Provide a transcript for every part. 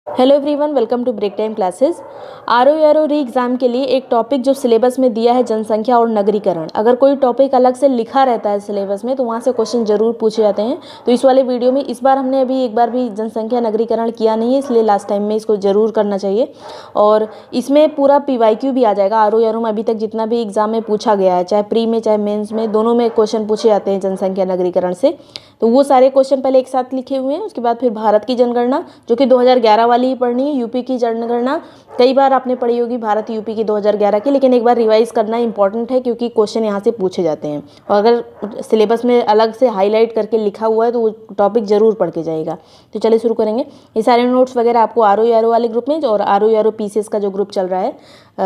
Hello everyone, welcome to break time classes. RO re exam के लिए एक topic जो सिलेबस में दिया है जनसंख्या और नगरीकरण। अगर कोई टॉपिक अलग से लिखा रहता है सिलेबस में तो वहाँ से क्वेश्चन जरूर पूछे जाते हैं। तो इस वाले वीडियो में इस बार हमने अभी एक बार भी जनसंख्या नगरीकरण किया नहीं है, इसलिए लास्ट टाइम में इसको ज़रूर करना चाहिए। और इसमें पूरा PYQ भी आ जाएगा। आरओ में अभी तक जितना भी एग्जाम में पूछा गया है, चाहे प्री में चाहे मेन्स में, दोनों में क्वेश्चन पूछे जाते हैं जनसंख्या नगरीकरण से। तो वो सारे क्वेश्चन पहले एक साथ लिखे हुए हैं। उसके बाद फिर भारत की जनगणना, जो कि 2011 वाली ही पढ़नी है। यूपी की जनगणना कई बार आपने पढ़ी होगी, भारत यूपी की 2011 की, लेकिन एक बार रिवाइज करना इंपॉर्टेंट है क्योंकि क्वेश्चन यहाँ से पूछे जाते हैं। और अगर सिलेबस में अलग से हाईलाइट करके लिखा हुआ है तो वो टॉपिक जरूर पढ़ के जाएगा। तो चलिए शुरू करेंगे। ये सारे नोट्स वगैरह आपको आरओ वाले ग्रुप में और आरओ PCS का जो ग्रुप चल रहा है,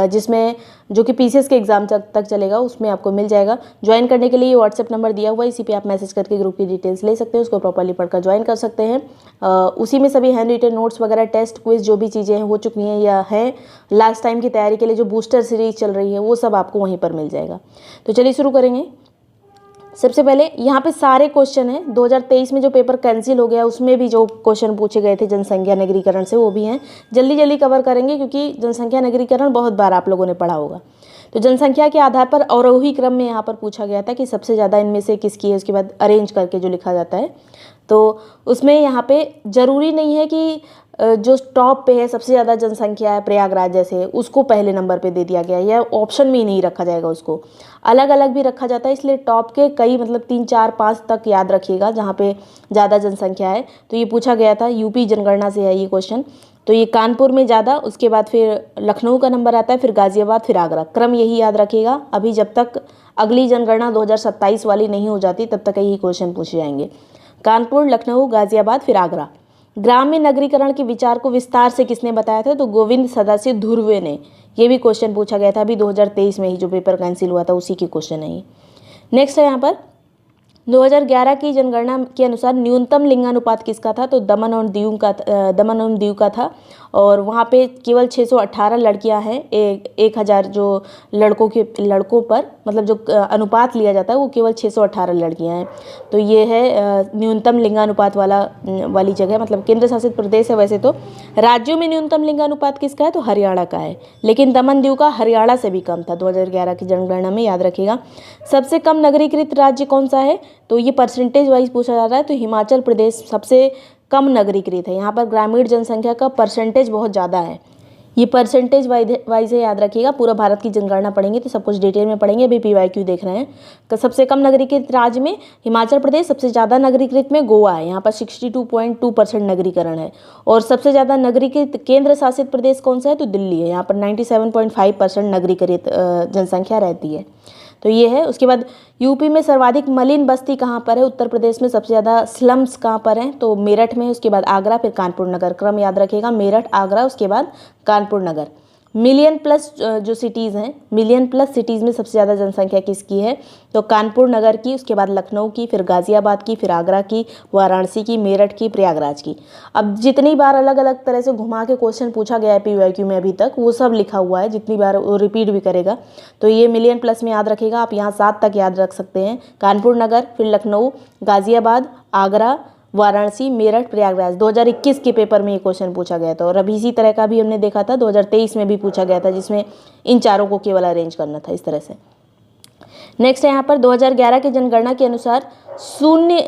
जिसमें जो कि PCS के एग्जाम तक चलेगा, उसमें आपको मिल जाएगा। ज्वाइन करने के लिए व्हाट्सएप नंबर दिया हुआ है, इसी पे आप मैसेज करके ग्रुप की डिटेल्स ले सकते हैं, उसको प्रॉपर्ली पढ़कर ज्वाइन कर सकते हैं। उसी में सभी हैंड रिटन नोट्स वगैरह, टेस्ट क्विज जो भी चीज़ें हैं हो चुकी हैं या हैं, लास्ट टाइम की तैयारी के लिए जो बूस्टर सीरीज चल रही है वो सब आपको वहीं पर मिल जाएगा। तो चलिए शुरू करेंगे। सबसे पहले यहाँ पे सारे क्वेश्चन हैं। 2023 में जो पेपर कैंसिल हो गया उसमें भी जो क्वेश्चन पूछे गए थे जनसंख्या नगरीकरण से वो भी हैं। जल्दी जल्दी कवर करेंगे क्योंकि जनसंख्या नगरीकरण बहुत बार आप लोगों ने पढ़ा होगा। तो जनसंख्या के आधार पर अवरोही क्रम में यहाँ पर पूछा गया था कि सबसे ज़्यादा इनमें से किसकी है, उसके बाद अरेंज करके जो लिखा जाता है। तो उसमें यहाँ पे ज़रूरी नहीं है कि जो टॉप पे है सबसे ज़्यादा जनसंख्या है प्रयागराज जैसे, उसको पहले नंबर पे दे दिया गया है, या ऑप्शन में ही नहीं रखा जाएगा, उसको अलग अलग भी रखा जाता है। इसलिए टॉप के कई मतलब 3 4 5 तक याद रखिएगा जहाँ पे ज़्यादा जनसंख्या है। तो ये पूछा गया था, यूपी जनगणना से है ये क्वेश्चन। तो ये कानपुर में ज़्यादा, उसके बाद फिर लखनऊ का नंबर आता है, फिर गाज़ियाबाद, फिर आगरा। क्रम यही याद रखिएगा। अभी जब तक अगली जनगणना 2027 वाली नहीं हो जाती तब तक यही क्वेश्चन पूछे जाएंगे। कानपुर, लखनऊ, गाज़ियाबाद, फिर आगरा। ग्राम्य नगरीकरण के विचार को विस्तार से किसने बताया था? तो गोविंद सदाशिव धुर्वे ने। ये भी क्वेश्चन पूछा गया था अभी 2023 में ही, जो पेपर कैंसिल हुआ था उसी के क्वेश्चन है ये। नेक्स्ट है यहाँ पर 2011 की जनगणना के अनुसार न्यूनतम लिंगानुपात किसका था? तो दमन और दीव का था। और वहाँ पे केवल 618 लड़कियाँ हैं 1000 जो लड़कों पर, मतलब जो अनुपात लिया जाता है वो केवल 618 लड़कियाँ हैं। तो ये है न्यूनतम लिंगानुपात वाली जगह, मतलब केंद्र शासित प्रदेश है। वैसे तो राज्यों में न्यूनतम लिंगानुपात किसका है? तो हरियाणा का है, लेकिन दमन दीव का हरियाणा से भी कम था 2011 की जनगणना में, याद रखिएगा। सबसे कम नगरीकृत राज्य कौन सा है? तो ये परसेंटेज वाइज पूछा जा रहा है। तो हिमाचल प्रदेश सबसे कम नगरीकृत है। यहाँ पर ग्रामीण जनसंख्या का परसेंटेज बहुत ज़्यादा है। ये परसेंटेज वाइज है, याद रखिएगा। पूरा भारत की जनगणना पढ़ेंगे तो सब कुछ डिटेल में पढ़ेंगे, अभी PYQ देख रहे हैं। तो सबसे कम नगरीकृत राज्य में हिमाचल प्रदेश, सबसे ज़्यादा नगरीकृत में गोवा है, यहाँ पर 62.2% नगरीकरण है। और सबसे ज़्यादा नगरीकृत केंद्र शासित प्रदेश कौन सा है? तो दिल्ली है, यहाँ पर 97.5% नगरीकृत जनसंख्या रहती है। तो ये है। उसके बाद यूपी में सर्वाधिक मलिन बस्ती कहाँ पर है? उत्तर प्रदेश में सबसे ज़्यादा स्लम्स कहाँ पर हैं? तो मेरठ में, उसके बाद आगरा, फिर कानपुर नगर। क्रम याद रखिएगा, मेरठ, आगरा, उसके बाद कानपुर नगर। मिलियन प्लस जो सिटीज़ हैं, मिलियन प्लस सिटीज़ में सबसे ज़्यादा जनसंख्या किसकी है? तो कानपुर नगर की, उसके बाद लखनऊ की, फिर गाज़ियाबाद की, फिर आगरा की, वाराणसी की, मेरठ की, प्रयागराज की। अब जितनी बार अलग अलग तरह से घुमा के क्वेश्चन पूछा गया है PYQ में अभी तक, वो सब लिखा हुआ है, जितनी बार वो रिपीट भी करेगा। तो ये मिलियन प्लस में याद रखिएगा। आप यहाँ 7 तक याद रख सकते हैं। कानपुर नगर, फिर लखनऊ, गाज़ियाबाद, आगरा, वाराणसी, मेरठ, प्रयागराज। 2021 के पेपर में ये क्वेश्चन पूछा गया था। और अभी इसी तरह का भी हमने देखा था 2023 में भी पूछा गया था, जिसमें इन चारों को केवल अरेंज करना था इस तरह से। नेक्स्ट है यहाँ पर 2011 की जनगणना के अनुसार शून्य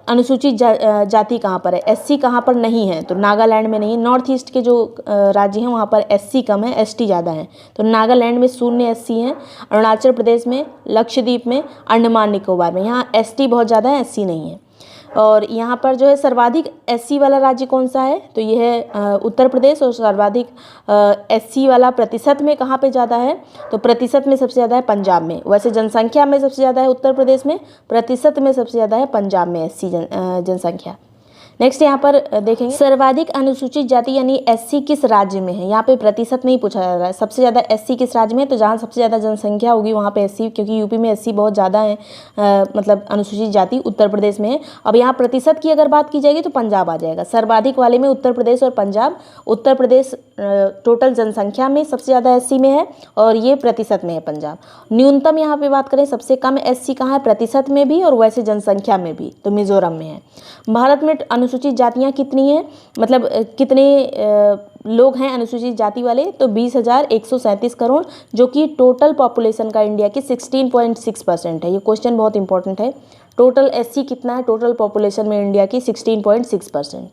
अनुसूचित जाति कहाँ पर है? SC कहाँ पर नहीं है? तो नागालैंड में नहीं है। नॉर्थ ईस्ट के जो राज्य हैं वहाँ पर SC कम है, ST ज़्यादा है। तो नागालैंड में शून्य SC हैं, अरुणाचल प्रदेश में, लक्षद्वीप में, अंडमान निकोबार में। यहाँ ST बहुत ज़्यादा है, SC नहीं है। और यहाँ पर जो है सर्वाधिक SC वाला राज्य कौन सा है? तो ये है उत्तर प्रदेश। और सर्वाधिक SC वाला प्रतिशत में कहाँ पे ज़्यादा है? तो प्रतिशत में सबसे ज़्यादा है पंजाब में। वैसे जनसंख्या में सबसे ज़्यादा है उत्तर प्रदेश में, प्रतिशत में सबसे ज़्यादा है पंजाब में SC जनसंख्या। नेक्स्ट यहाँ पर देखेंगे सर्वाधिक अनुसूचित जाति यानी SC किस राज्य में है? यहाँ पे प्रतिशत नहीं पूछा जा रहा है। सबसे ज़्यादा SC किस राज्य में है? तो जहाँ सबसे ज़्यादा जनसंख्या होगी वहाँ पे SC, क्योंकि यूपी में SC बहुत ज़्यादा है, मतलब अनुसूचित जाति उत्तर प्रदेश में है। अब यहाँ प्रतिशत की अगर बात की जाएगी तो पंजाब आ जाएगा। सर्वाधिक वाले में उत्तर प्रदेश और पंजाब। उत्तर प्रदेश टोटल जनसंख्या में सबसे ज़्यादा SC में है और ये प्रतिशत में है पंजाब। न्यूनतम यहाँ पे बात करें सबसे कम SC कहाँ है? प्रतिशत में भी और वैसे जनसंख्या में भी, तो मिजोरम में है। भारत में अनुसूचित जातियाँ कितनी हैं, मतलब कितने लोग हैं अनुसूचित जाति वाले, तो 20,137 करोड़, जो कि टोटल पॉपुलेशन का इंडिया की 16.6% है। ये क्वेश्चन बहुत इंपॉर्टेंट है। टोटल एससी कितना है टोटल पॉपुलेशन में इंडिया की? 16.6%।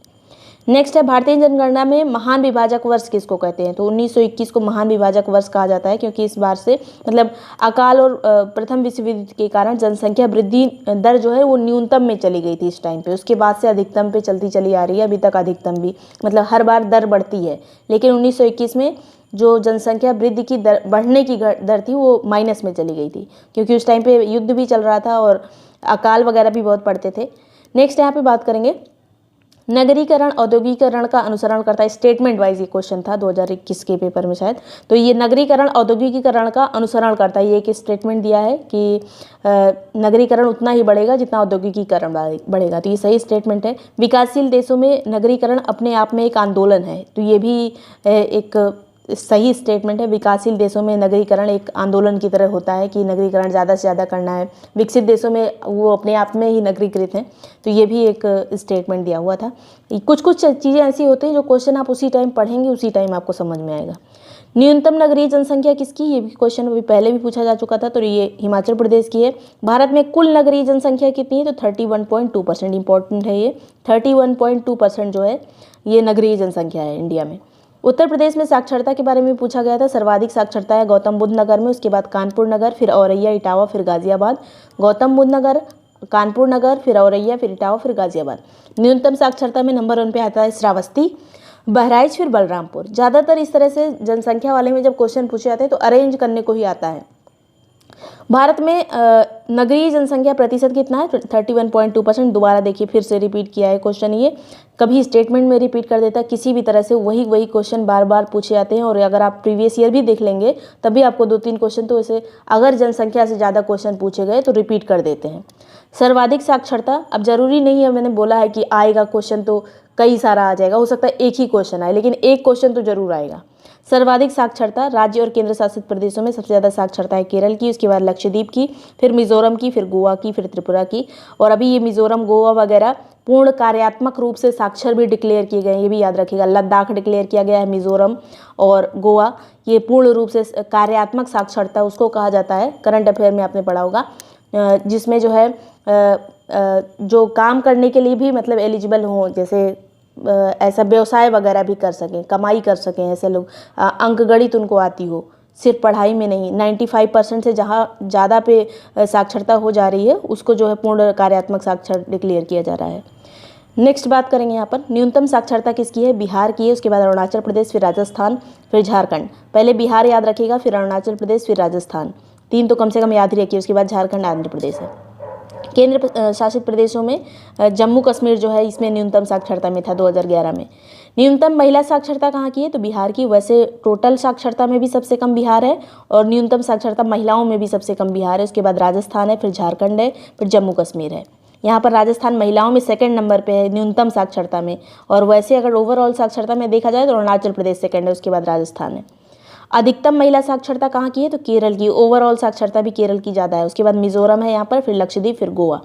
नेक्स्ट है भारतीय जनगणना में महान विभाजक वर्ष किसको कहते हैं? तो 1921 को महान विभाजक वर्ष कहा जाता है, क्योंकि इस बार से मतलब अकाल और प्रथम विश्व युद्ध के कारण जनसंख्या वृद्धि दर जो है वो न्यूनतम में चली गई थी इस टाइम पे। उसके बाद से अधिकतम पे चलती चली आ रही है, अभी तक अधिकतम भी, मतलब हर बार दर बढ़ती है, लेकिन 1921 में जो जनसंख्या वृद्धि की दर, बढ़ने की दर थी, वो माइनस में चली गई थी, क्योंकि उस टाइम पे युद्ध भी चल रहा था और अकाल वगैरह भी बहुत पड़ते थे। नेक्स्ट यहाँ पे बात करेंगे नगरीकरण औद्योगिकरण का अनुसरण करता है। स्टेटमेंट वाइज ये क्वेश्चन था 2021 के पेपर में शायद। तो ये नगरीकरण औद्योगिकीकरण का अनुसरण करता है। ये एक स्टेटमेंट दिया है कि नगरीकरण उतना ही बढ़ेगा जितना औद्योगिकीकरण बढ़ेगा, तो ये सही स्टेटमेंट है। विकासशील देशों में नगरीकरण अपने आप में एक आंदोलन है, तो ये भी एक सही स्टेटमेंट है। विकासशील देशों में नगरीकरण एक आंदोलन की तरह होता है कि नगरीकरण ज़्यादा से ज़्यादा करना है। विकसित देशों में वो अपने आप में ही नगरीकृत हैं, तो ये भी एक स्टेटमेंट दिया हुआ था। कुछ कुछ चीज़ें ऐसी होती हैं जो क्वेश्चन आप उसी टाइम पढ़ेंगे, उसी टाइम आपको समझ में आएगा। न्यूनतम नगरीय जनसंख्या किसकी? ये भी क्वेश्चन अभी पहले भी पूछा जा चुका था, तो ये हिमाचल प्रदेश की है। भारत में कुल नगरीय जनसंख्या कितनी है? तो 31.2%। इंपॉर्टेंट है ये, 31.2% जो है ये नगरीय जनसंख्या है इंडिया में। उत्तर प्रदेश में साक्षरता के बारे में पूछा गया था। सर्वाधिक साक्षरता है गौतम बुद्ध नगर में, उसके बाद कानपुर नगर, फिर औरैया, इटावा, फिर गाजियाबाद। गौतम बुद्ध नगर, कानपुर नगर, फिर औरैया, फिर इटावा, फिर गाजियाबाद। न्यूनतम साक्षरता में नंबर 1 पे आता है श्रावस्ती, बहराइच, फिर बलरामपुर। ज़्यादातर इस तरह से जनसंख्या वाले में जब क्वेश्चन पूछे जाते हैं तो अरेंज करने को ही आता है। भारत में नगरीय जनसंख्या प्रतिशत कितना है? 31.2%। दोबारा देखिए, फिर से रिपीट किया है क्वेश्चन, ये कभी स्टेटमेंट में रिपीट कर देता है, किसी भी तरह से वही क्वेश्चन बार बार पूछे जाते हैं। और अगर आप प्रीवियस ईयर भी देख लेंगे तभी आपको 2-3 क्वेश्चन तो ऐसे अगर जनसंख्या से ज़्यादा क्वेश्चन पूछे गए तो रिपीट कर देते हैं। सर्वाधिक साक्षरता, अब जरूरी नहीं है, मैंने बोला है कि आएगा क्वेश्चन तो कई सारा आ जाएगा, हो सकता है एक ही क्वेश्चन आए, लेकिन एक क्वेश्चन तो जरूर आएगा। सर्वाधिक साक्षरता राज्य और केंद्र शासित प्रदेशों में सबसे ज़्यादा साक्षरता है केरल की, उसके बाद लक्षद्वीप की, फिर मिजोरम की, फिर गोवा की, फिर त्रिपुरा की। और अभी ये मिजोरम, गोवा वगैरह पूर्ण कार्यात्मक रूप से साक्षर भी डिक्लेयर किए गए हैं, ये भी याद रखिएगा। लद्दाख डिक्लेयर किया गया है, मिजोरम और गोवा, ये पूर्ण रूप से कार्यात्मक साक्षरता उसको कहा जाता है। करंट अफेयर में आपने पढ़ा होगा, जिसमें जो है जो काम करने के लिए भी मतलब एलिजिबल हों, जैसे ऐसा व्यवसाय वगैरह भी कर सकें, कमाई कर सकें ऐसे लोग, अंक गणित उनको आती हो, सिर्फ पढ़ाई में नहीं। 95% से जहाँ ज़्यादा पे साक्षरता हो जा रही है उसको जो है पूर्ण कार्यात्मक साक्षर डिक्लेयर किया जा रहा है। नेक्स्ट बात करेंगे यहाँ पर न्यूनतम साक्षरता किसकी है? बिहार की है, उसके बाद अरुणाचल प्रदेश, फिर राजस्थान, फिर झारखंड। पहले बिहार याद रखिएगा, फिर अरुणाचल प्रदेश, फिर राजस्थान, 3 तो कम से कम याद ही रखिए। उसके बाद झारखंड, आंध्र प्रदेश है। केंद्र शासित प्रदेशों में जम्मू कश्मीर जो है इसमें न्यूनतम साक्षरता में था 2011 में। न्यूनतम महिला साक्षरता कहाँ की है? तो बिहार की। वैसे टोटल साक्षरता में भी सबसे कम बिहार है और न्यूनतम साक्षरता महिलाओं में भी सबसे कम बिहार है। उसके बाद राजस्थान है, फिर झारखंड है, फिर जम्मू कश्मीर है। यहाँ पर राजस्थान महिलाओं में सेकंड नंबर पे है न्यूनतम साक्षरता में, और वैसे अगर ओवरऑल साक्षरता में देखा जाए तो अरुणाचल प्रदेश सेकंड है, उसके बाद राजस्थान है। अधिकतम महिला साक्षरता कहाँ की है? तो केरल की। ओवरऑल साक्षरता भी केरल की ज़्यादा है। उसके बाद मिजोरम है यहाँ पर, फिर लक्षद्वीप, फिर गोवा।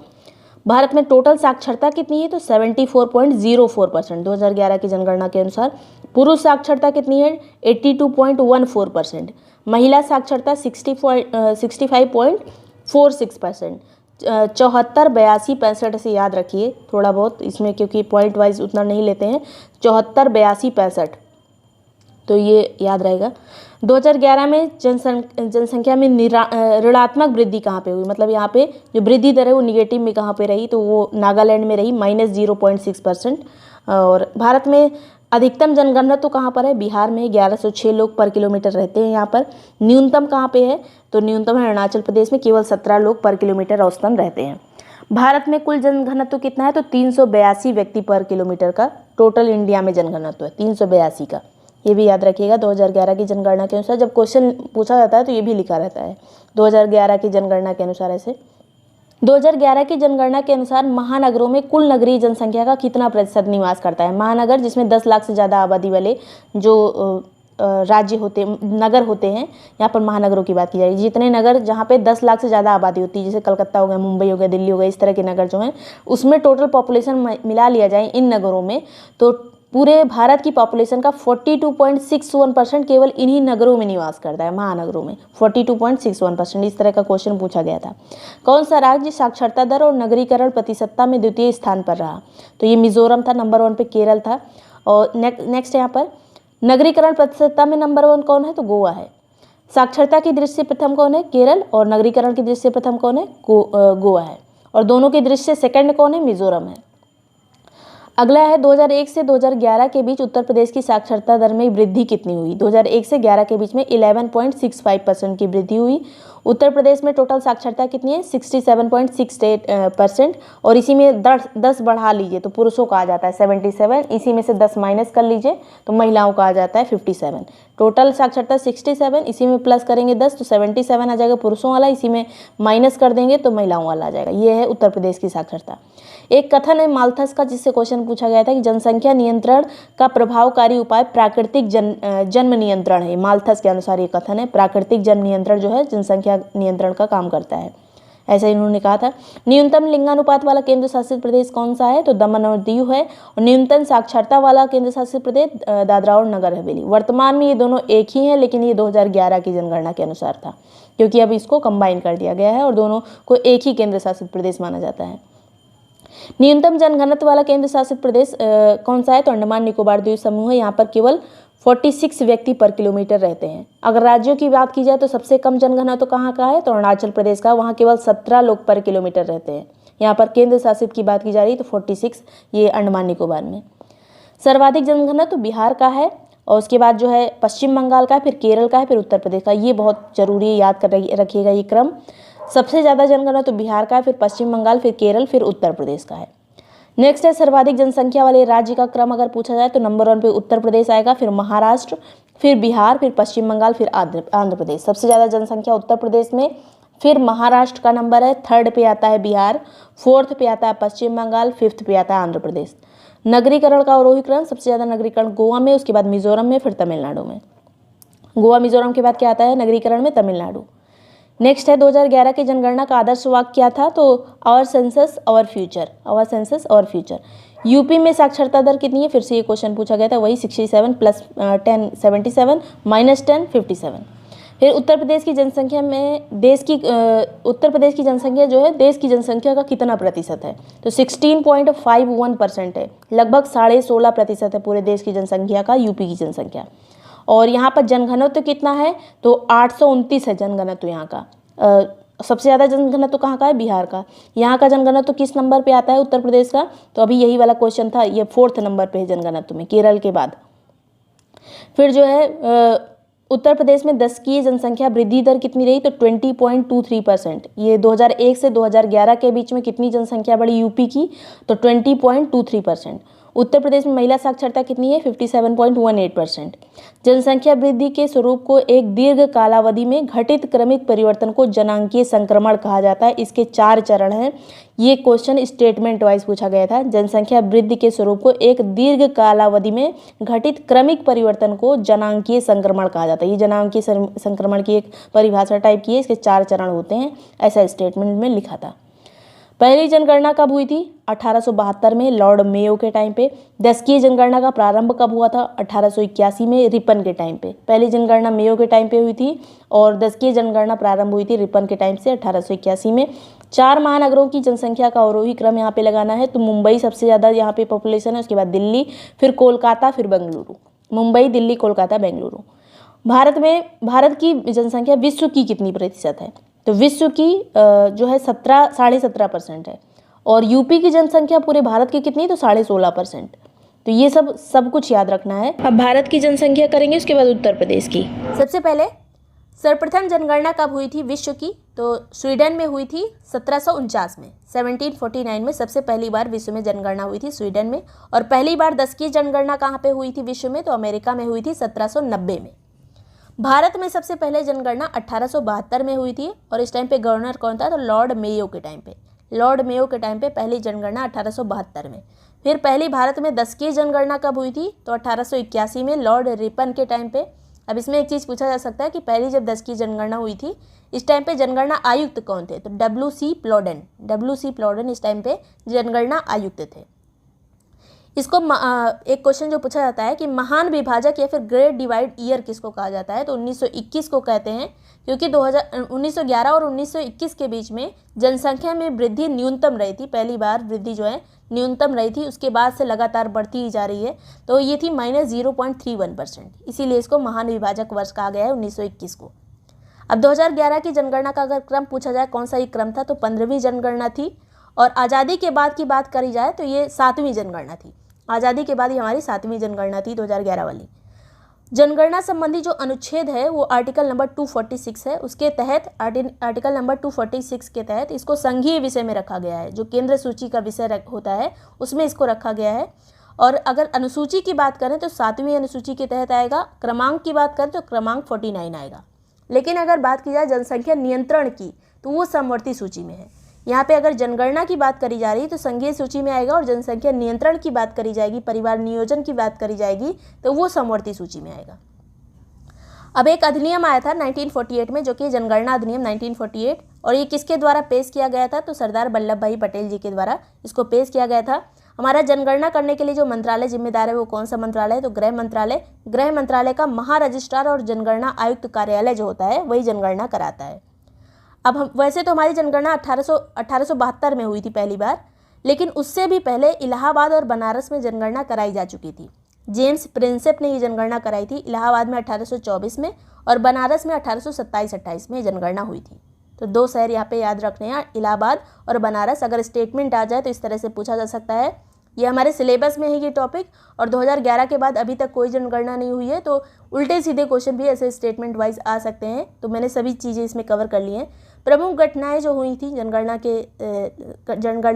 भारत में टोटल साक्षरता कितनी है? तो 74.04%। 2011 की जनगणना के अनुसार पुरुष साक्षरता कितनी है? 82.14%। महिला साक्षरता 65.46%। 74, 82, 65 से याद रखिए थोड़ा बहुत इसमें, क्योंकि पॉइंट वाइज उतना नहीं लेते हैं। 74, 82, 65, तो ये याद रहेगा। 2011 में जनसंख्या में ऋणात्मक वृद्धि कहाँ पे हुई? मतलब यहाँ पे जो वृद्धि दर है वो निगेटिव में कहाँ पे रही? तो वो नागालैंड में रही, -0.6%। और भारत में अधिकतम जनघनत्व तो कहाँ पर है? बिहार में 1106 लोग पर किलोमीटर रहते हैं यहाँ पर। न्यूनतम कहाँ पे है? तो न्यूनतम है अरुणाचल प्रदेश में, केवल 17 लोग पर किलोमीटर औसतन रहते हैं। भारत में कुल जनघनत्व कितना है? तो 382 व्यक्ति पर किलोमीटर का टोटल इंडिया में जनघनत्व है, 382 का। ये भी याद रखिएगा 2011 की जनगणना के अनुसार। जब क्वेश्चन पूछा जाता है तो ये भी लिखा रहता है 2011 की जनगणना के अनुसार। ऐसे 2011 की जनगणना के अनुसार महानगरों में कुल नगरीय जनसंख्या का कितना प्रतिशत निवास करता है? महानगर जिसमें 10 लाख से ज़्यादा आबादी वाले जो राज्य होते, नगर होते हैं, यहाँ पर महानगरों की बात की जा रही है, जितने नगर जहाँ पे 10 लाख से ज़्यादा आबादी होती है, जैसे कलकत्ता हो गया, मुंबई हो गया, दिल्ली हो गया, इस तरह के नगर जो हैं उसमें टोटल पॉपुलेशन मिला लिया जाए इन नगरों में, तो पूरे भारत की पॉपुलेशन का 42.61% केवल इन्हीं नगरों में निवास करता है, महानगरों में 42.61%। इस तरह का क्वेश्चन पूछा गया था। कौन सा राज्य साक्षरता दर और नगरीकरण प्रतिशतता में द्वितीय स्थान पर रहा? तो ये मिजोरम था, नंबर 1 पे केरल था। और नेक्स्ट यहाँ पर नगरीकरण प्रतिशतता में नंबर 1 कौन है? तो गोवा है। साक्षरता की दृष्टि से प्रथम कौन है? केरल। और नगरीकरण की दृष्टि से प्रथम कौन है? गोवा है। और दोनों की दृष्टि से सेकंड कौन है? मिजोरम है। अगला है 2001 से 2011 के बीच उत्तर प्रदेश की साक्षरता दर में वृद्धि कितनी हुई? 2001 से 11 के बीच में 11.65% की वृद्धि हुई। उत्तर प्रदेश में टोटल साक्षरता कितनी है? 67.68%। और इसी में 10 बढ़ा लीजिए तो पुरुषों का आ जाता है 77, इसी में से 10 माइनस कर लीजिए तो महिलाओं का आ जाता है 57। टोटल साक्षरता 67, इसी में प्लस करेंगे 10 तो 77 आ जाएगा पुरुषों वाला, इसी में माइनस कर देंगे तो महिलाओं वाला आ जाएगा। ये है उत्तर प्रदेश की साक्षरता। एक कथन है माल्थस का जिससे क्वेश्चन पूछा गया था कि जनसंख्या नियंत्रण का प्रभावकारी उपाय प्राकृतिक जन्म नियंत्रण है। माल्थस के अनुसार ये कथन है, प्राकृतिक जन्म नियंत्रण जो है जनसंख्या नियंत्रण का काम करता है, ऐसा इन्होंने कहा था। न्यूनतम लिंगानुपात वाला केंद्र शासित प्रदेश कौन सा है? तो दमन और दीव है। और न्यूनतम साक्षरता वाला केंद्र शासित प्रदेश दादरा और नगर हवेली। वर्तमान में ये दोनों एक ही हैं, लेकिन ये 2011 की जनगणना के अनुसार था, क्योंकि अब इसको कंबाइन कर दिया गया है और दोनों को एक ही केंद्र शासित प्रदेश माना जाता है। न्यूनतम जनघनत्व वाला केंद्र शासित प्रदेश कौन सा है? तो अंडमान निकोबार द्वीप समूह है। यहाँ पर केवल 46 व्यक्ति पर किलोमीटर रहते हैं। अगर राज्यों की बात की जाए तो सबसे कम जनघनत्व कहाँ का है? तो अरुणाचल प्रदेश का, वहाँ केवल 17 लोग पर किलोमीटर रहते हैं। यहाँ पर केंद्र शासित की बात की जा रही है तो 46 ये अंडमान निकोबार में। सर्वाधिक जनघनत्व बिहार का है, और उसके बाद जो है पश्चिम बंगाल का है, फिर केरल का है, फिर उत्तर प्रदेश का। ये बहुत जरूरी है, याद कर रखिएगा ये क्रम। सबसे ज़्यादा जनगणना तो बिहार का है, फिर पश्चिम बंगाल, फिर केरल, फिर उत्तर प्रदेश का है। नेक्स्ट है सर्वाधिक जनसंख्या वाले राज्य का क्रम अगर पूछा जाए तो नंबर 1 पे उत्तर प्रदेश आएगा, फिर महाराष्ट्र, फिर बिहार, फिर पश्चिम बंगाल, फिर आंध्र प्रदेश। सबसे ज़्यादा जनसंख्या उत्तर प्रदेश में, फिर महाराष्ट्र का नंबर है, 3rd पे आता है बिहार, 4th पे आता है पश्चिम बंगाल, 5th पे आता है आंध्र प्रदेश। नगरीकरण का अवरोही क्रम, सबसे ज़्यादा नगरीकरण गोवा में, उसके बाद मिजोरम में, फिर तमिलनाडु में। गोवा मिजोरम के बाद क्या आता है नगरीकरण में? तमिलनाडु। नेक्स्ट है 2011 की जनगणना का आदर्श वाक्य क्या था? तो our census our future, our census our future. UP में साक्षरता दर कितनी है? फिर से ये क्वेश्चन पूछा गया था, वही 67 प्लस 10 77 माइनस 10 57। फिर उत्तर प्रदेश की जनसंख्या में उत्तर प्रदेश की जनसंख्या जो है देश की जनसंख्या का कितना प्रतिशत है? तो 16.51% है, लगभग 16.5% है पूरे देश की जनसंख्या का यूपी की जनसंख्या। और यहाँ पर जनघनत्व कितना है? तो 829 है जनघनत्व यहाँ का। सबसे ज़्यादा जनघनत्व कहाँ का है? बिहार का। यहाँ का जनघनत्व किस नंबर पे आता है उत्तर प्रदेश का? तो अभी यही वाला क्वेश्चन था, ये 4th नंबर पे है जनघनत्व में, केरल के बाद। फिर जो है उत्तर प्रदेश में दशकीय जनसंख्या वृद्धि दर कितनी रही? तो 20.23%। ये 2001 से 2011 के बीच में कितनी जनसंख्या बढ़ी यूपी की? तो 20.23%। उत्तर प्रदेश में महिला साक्षरता कितनी है? 57.18%। जनसंख्या वृद्धि के स्वरूप को एक दीर्घ कालावधि में घटित क्रमिक परिवर्तन को जनांकीय संक्रमण कहा जाता है। इसके 4 चरण हैं। ये क्वेश्चन स्टेटमेंट वाइज पूछा गया था। जनसंख्या वृद्धि के स्वरूप को एक दीर्घ कालावधि में घटित क्रमिक परिवर्तन को जनांकीय संक्रमण कहा जाता है। ये जनांकीय संक्रमण की एक परिभाषा टाइप की है, इसके 4 चरण होते हैं, ऐसा स्टेटमेंट में लिखा था। पहली जनगणना कब हुई थी? 1872 में लॉर्ड मेयो के टाइम पे। दशकीय जनगणना का प्रारंभ कब हुआ था? 1881 में रिपन के टाइम पे। पहली जनगणना मेयो के टाइम पे हुई थी और दशकीय जनगणना प्रारंभ हुई थी रिपन के टाइम से 1881 में। 4 महानगरों की जनसंख्या का अवरोही क्रम यहाँ पे लगाना है। तो मुंबई सबसे ज़्यादा यहाँ पे पॉपुलेशन है, उसके बाद दिल्ली, फिर कोलकाता, फिर बेंगलुरु। मुंबई, दिल्ली, कोलकाता, बेंगलुरु। भारत की जनसंख्या विश्व की कितनी प्रतिशत है? तो विश्व की जो है 17.5% है। और यूपी की जनसंख्या पूरे भारत की कितनी? तो 16.5%। तो ये सब कुछ याद रखना है। अब भारत की जनसंख्या करेंगे, उसके बाद उत्तर प्रदेश की। सबसे पहले सर्वप्रथम जनगणना कब हुई थी विश्व की? तो स्वीडन में हुई थी 1749 में। 1749 में सबसे पहली बार विश्व में जनगणना हुई थी स्वीडन में। और पहली बार दशकीय जनगणना कहाँ पे हुई थी विश्व में? तो अमेरिका में हुई थी 1790 में। भारत में सबसे पहले जनगणना 1872 में हुई थी और इस टाइम पे गवर्नर कौन था? तो लॉर्ड मेयो के टाइम पे। लॉर्ड मेयो के टाइम पे पहली जनगणना 1872 में। फिर पहली भारत में दशकीय जनगणना कब हुई थी? तो 1881 में लॉर्ड रिपन के टाइम पे। अब इसमें एक चीज़ पूछा जा सकता है कि पहली जब 10 की जनगणना हुई थी इस टाइम पे जनगणना आयुक्त कौन थे, तो WC प्लॉडेन इस टाइम पे जनगणना आयुक्त थे। इसको एक क्वेश्चन जो पूछा जाता है कि महान विभाजक या फिर ग्रेट डिवाइड ईयर किसको कहा जाता है, तो 1921 को कहते हैं, क्योंकि 1911 और 1921 के बीच में जनसंख्या में वृद्धि न्यूनतम रही थी। पहली बार वृद्धि जो है न्यूनतम रही थी, उसके बाद से लगातार बढ़ती ही जा रही है। तो ये थी -0.31%, इसीलिए इसको महान विभाजक वर्ष कहा गया है 1921 को। अब 2011 की जनगणना का अगर क्रम पूछा जाए कौन सा ये क्रम था, तो 15वीं जनगणना थी। और आज़ादी के बाद की बात करी जाए तो ये 7वीं जनगणना थी। आज़ादी के बाद ये हमारी 7वीं जनगणना थी 2011 वाली। जनगणना संबंधी जो अनुच्छेद है वो आर्टिकल नंबर 246 है। उसके तहत आर्टिकल नंबर 246 के तहत इसको संघीय विषय में रखा गया है। जो केंद्र सूची का विषय होता है उसमें इसको रखा गया है। और अगर अनुसूची की बात करें तो 7वीं अनुसूची के तहत आएगा। क्रमांक की बात करें तो क्रमांक 49 आएगा। लेकिन अगर बात की जाए जनसंख्या नियंत्रण की तो वो समवर्ती सूची में है। यहाँ पे अगर जनगणना की बात करी जा रही है तो संघीय सूची में आएगा, और जनसंख्या नियंत्रण की बात करी जाएगी, परिवार नियोजन की बात करी जाएगी तो वो समवर्ती सूची में आएगा। अब एक अधिनियम आया था 1948 में, जो कि जनगणना अधिनियम 1948, और ये किसके द्वारा पेश किया गया था, तो सरदार वल्लभ भाई पटेल जी के द्वारा इसको पेश किया गया था। हमारा जनगणना करने के लिए जो मंत्रालय जिम्मेदार है वो कौन सा मंत्रालय है, तो गृह मंत्रालय। गृह मंत्रालय का महारजिस्ट्रार और जनगणना आयुक्त कार्यालय जो होता है वही जनगणना कराता है। अब हम वैसे तो हमारी जनगणना 1872 में हुई थी पहली बार, लेकिन उससे भी पहले इलाहाबाद और बनारस में जनगणना कराई जा चुकी थी। जेम्स प्रिंसेप ने ये जनगणना कराई थी। इलाहाबाद में 1824 में और बनारस में 1827-28 में जनगणना हुई थी। तो 2 शहर यहाँ पे याद रखने हैं, इलाहाबाद और बनारस। अगर स्टेटमेंट आ जाए तो इस तरह से पूछा जा सकता है। ये हमारे सिलेबस में है ये टॉपिक, और 2011 के बाद अभी तक कोई जनगणना नहीं हुई है, तो उल्टे सीधे क्वेश्चन भी ऐसे स्टेटमेंट वाइज आ सकते हैं। तो मैंने सभी चीज़ें इसमें कवर कर ली हैं। प्रमुख घटनाएं जो हुई थी जनगणना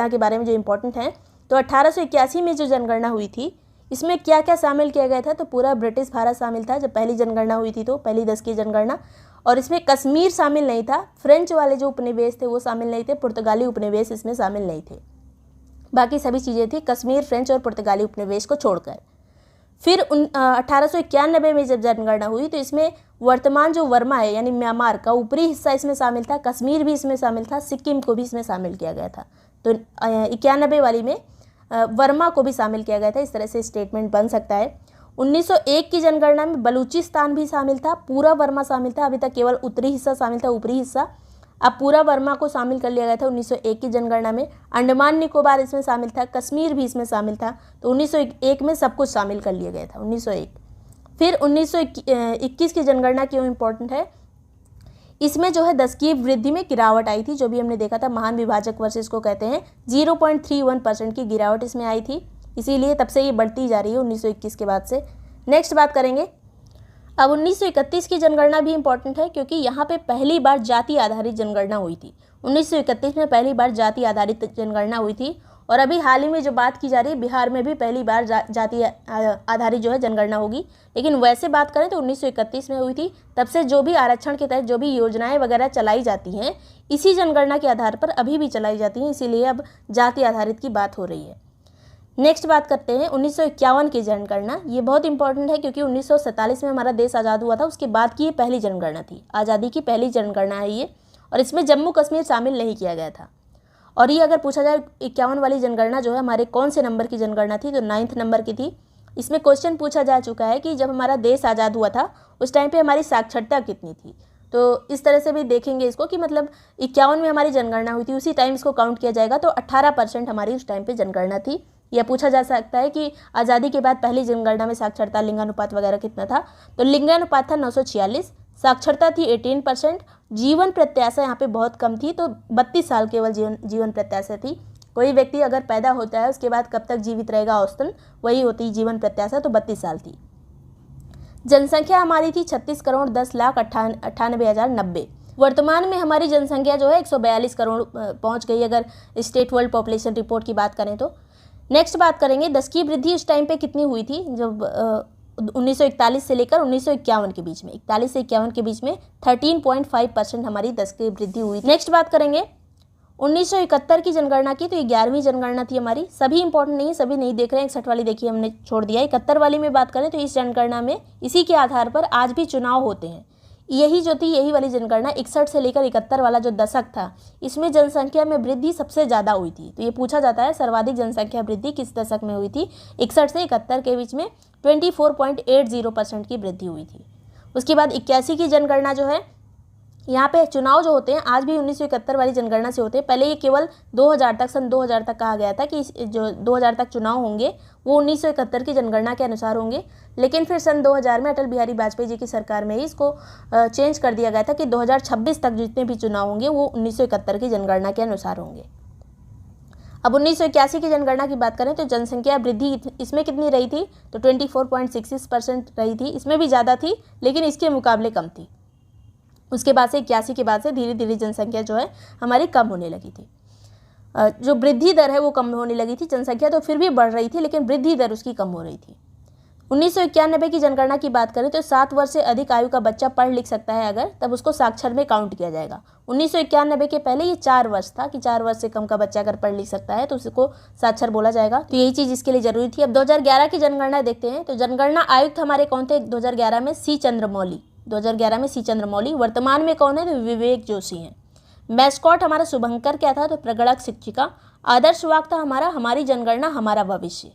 के बारे में जो इम्पोर्टेंट हैं, तो 1881 में जो जनगणना हुई थी इसमें क्या क्या शामिल किया गया था, तो पूरा ब्रिटिश भारत शामिल था जब पहली जनगणना हुई थी, तो पहली 10 की जनगणना। और इसमें कश्मीर शामिल नहीं था, फ्रेंच वाले जो उपनिवेश थे वो शामिल नहीं थे, पुर्तगाली उपनिवेश इसमें शामिल नहीं थे। बाकी सभी चीज़ें थी कश्मीर, फ्रेंच और पुर्तगाली उपनिवेश को छोड़कर। फिर 1891 में जब जनगणना हुई तो इसमें वर्तमान जो वर्मा है यानी म्यांमार का ऊपरी हिस्सा इसमें शामिल था, कश्मीर भी इसमें शामिल था, सिक्किम को भी इसमें शामिल किया गया था। तो 91 वाली में वर्मा को भी शामिल किया गया था। इस तरह से स्टेटमेंट बन सकता है। 1901 की जनगणना में बलूचिस्तान भी शामिल था, पूरा वर्मा शामिल था। अभी तक केवल उत्तरी हिस्सा शामिल था, ऊपरी हिस्सा। अब पूरा वर्मा को शामिल कर लिया गया था 1901 की जनगणना में। अंडमान निकोबार इसमें शामिल था, कश्मीर भी इसमें शामिल था। तो 1901 में सब कुछ शामिल कर लिया गया था 1901। फिर 1921 की जनगणना क्यों इम्पोर्टेंट है, इसमें जो है 10 की वृद्धि में गिरावट आई थी, जो भी हमने देखा था महान विभाजक वर्ष इसको कहते हैं। 0.31% की गिरावट इसमें आई थी, इसीलिए तब से ये बढ़ती जा रही है 1921 के बाद से। नेक्स्ट बात करेंगे। अब 1931 की जनगणना भी इम्पॉर्टेंट है, क्योंकि यहाँ पे पहली बार जाति आधारित जनगणना हुई थी। 1931 में पहली बार जाति आधारित जनगणना हुई थी। और अभी हाल ही में जो बात की जा रही है, बिहार में भी पहली बार जाति आधारित जो है जनगणना होगी। लेकिन वैसे बात करें तो 1931 में हुई थी। तब से जो भी आरक्षण के तहत जो भी योजनाएं वगैरह चलाई जाती हैं, इसी जनगणना के आधार पर अभी भी चलाई जाती हैं, इसीलिए अब जाति आधारित की बात हो रही है। नेक्स्ट बात करते हैं 1951 की जनगणना। ये बहुत इंपॉर्टेंट है, क्योंकि 1947 में हमारा देश आज़ाद हुआ था, उसके बाद की ये पहली जनगणना थी। आज़ादी की पहली जनगणना है ये, और इसमें जम्मू कश्मीर शामिल नहीं किया गया था। और ये अगर पूछा जाए 51 वाली जनगणना जो है हमारे कौन से नंबर की जनगणना थी, तो 9th नंबर की थी। इसमें क्वेश्चन पूछा जा चुका है कि जब हमारा देश आज़ाद हुआ था उस टाइम पे हमारी साक्षरता कितनी थी। तो इस तरह से भी देखेंगे इसको कि मतलब 51 में हमारी जनगणना हुई थी, उसी टाइम इसको काउंट किया जाएगा। तो 18% हमारी उस टाइम पे जनगणना थी। यह पूछा जा सकता है कि आज़ादी के बाद पहली जनगणना में साक्षरता लिंगानुपात वगैरह कितना था, तो लिंगानुपात था 946, साक्षरता थी 18%, जीवन प्रत्याशा यहाँ पे बहुत कम थी, तो 32 साल केवल जीवन प्रत्याशा थी। कोई व्यक्ति अगर पैदा होता है उसके बाद कब तक जीवित रहेगा औसतन, वही होती जीवन प्रत्याशा, तो 32 साल थी। जनसंख्या हमारी थी 36,10,98,090। वर्तमान में हमारी जनसंख्या जो है 142 करोड़ पहुँच गई, अगर स्टेट वर्ल्ड पॉपुलेशन रिपोर्ट की बात करें तो। नेक्स्ट बात करेंगे 10 की वृद्धि उस टाइम पे कितनी हुई थी, जब 1941 से लेकर 1951 के बीच में, 41 से 51 के बीच में 13.5% हमारी 10 की वृद्धि हुई। नेक्स्ट बात करेंगे 1971 की जनगणना की, तो ये 11वीं जनगणना थी हमारी। सभी इंपॉर्टेंट नहीं है, सभी नहीं देख रहे हैं। 61 वाली देखिए हमने छोड़ दिया। 71 वाली में बात करें तो इस जनगणना में इसी के आधार पर आज भी चुनाव होते हैं। यही जो थी, यही वाली जनगणना 61 से लेकर 71 वाला जो दशक था, इसमें जनसंख्या में वृद्धि सबसे ज़्यादा हुई थी। तो ये पूछा जाता है सर्वाधिक जनसंख्या वृद्धि किस दशक में हुई थी। 61 से 71 के बीच में 24.80% की वृद्धि हुई थी। उसके बाद 81 की जनगणना जो है, यहाँ पे चुनाव जो होते हैं आज भी 1971 वाली जनगणना से होते हैं। पहले ये केवल 2000 तक, सन 2000 तक कहा गया था कि जो 2000 तक चुनाव होंगे वो 1971 की जनगणना के अनुसार होंगे, लेकिन फिर सन 2000 में अटल बिहारी वाजपेयी जी की सरकार में ही इसको चेंज कर दिया गया था कि 2026 तक जितने भी चुनाव होंगे वो 1971 की जनगणना के अनुसार होंगे। अब 1981 की जनगणना की बात करें तो जनसंख्या वृद्धि इसमें कितनी रही थी, तो 24.66% रही थी। इसमें भी ज़्यादा थी लेकिन इसके मुकाबले कम थी। उसके बाद से 81 के बाद से धीरे धीरे जनसंख्या जो है हमारी कम होने लगी थी। जो वृद्धि दर है वो कम होने लगी थी। जनसंख्या तो फिर भी बढ़ रही थी लेकिन वृद्धि दर उसकी कम हो रही थी। 1991 की जनगणना की बात करें तो 7 वर्ष से अधिक आयु का बच्चा पढ़ लिख सकता है अगर, तब उसको साक्षर में काउंट किया जाएगा। 1991 के पहले ये 4 वर्ष था कि 4 वर्ष से कम का बच्चा अगर पढ़ लिख सकता है तो उसको साक्षर बोला जाएगा। तो यही चीज़ इसके लिए जरूरी थी। अब 2011 की जनगणना देखते हैं। तो जनगणना आयुक्त हमारे कौन थे 2011 में? सी चंद्रमौली। 2011 में सी चंद्रमौली। वर्तमान में कौन है? तो विवेक जोशी हैं। मैस्कॉट हमारा शुभंकर क्या था? तो प्रगणक शिक्षिका। आदर्श वाक्य था हमारा, हमारी जनगणना हमारा भविष्य।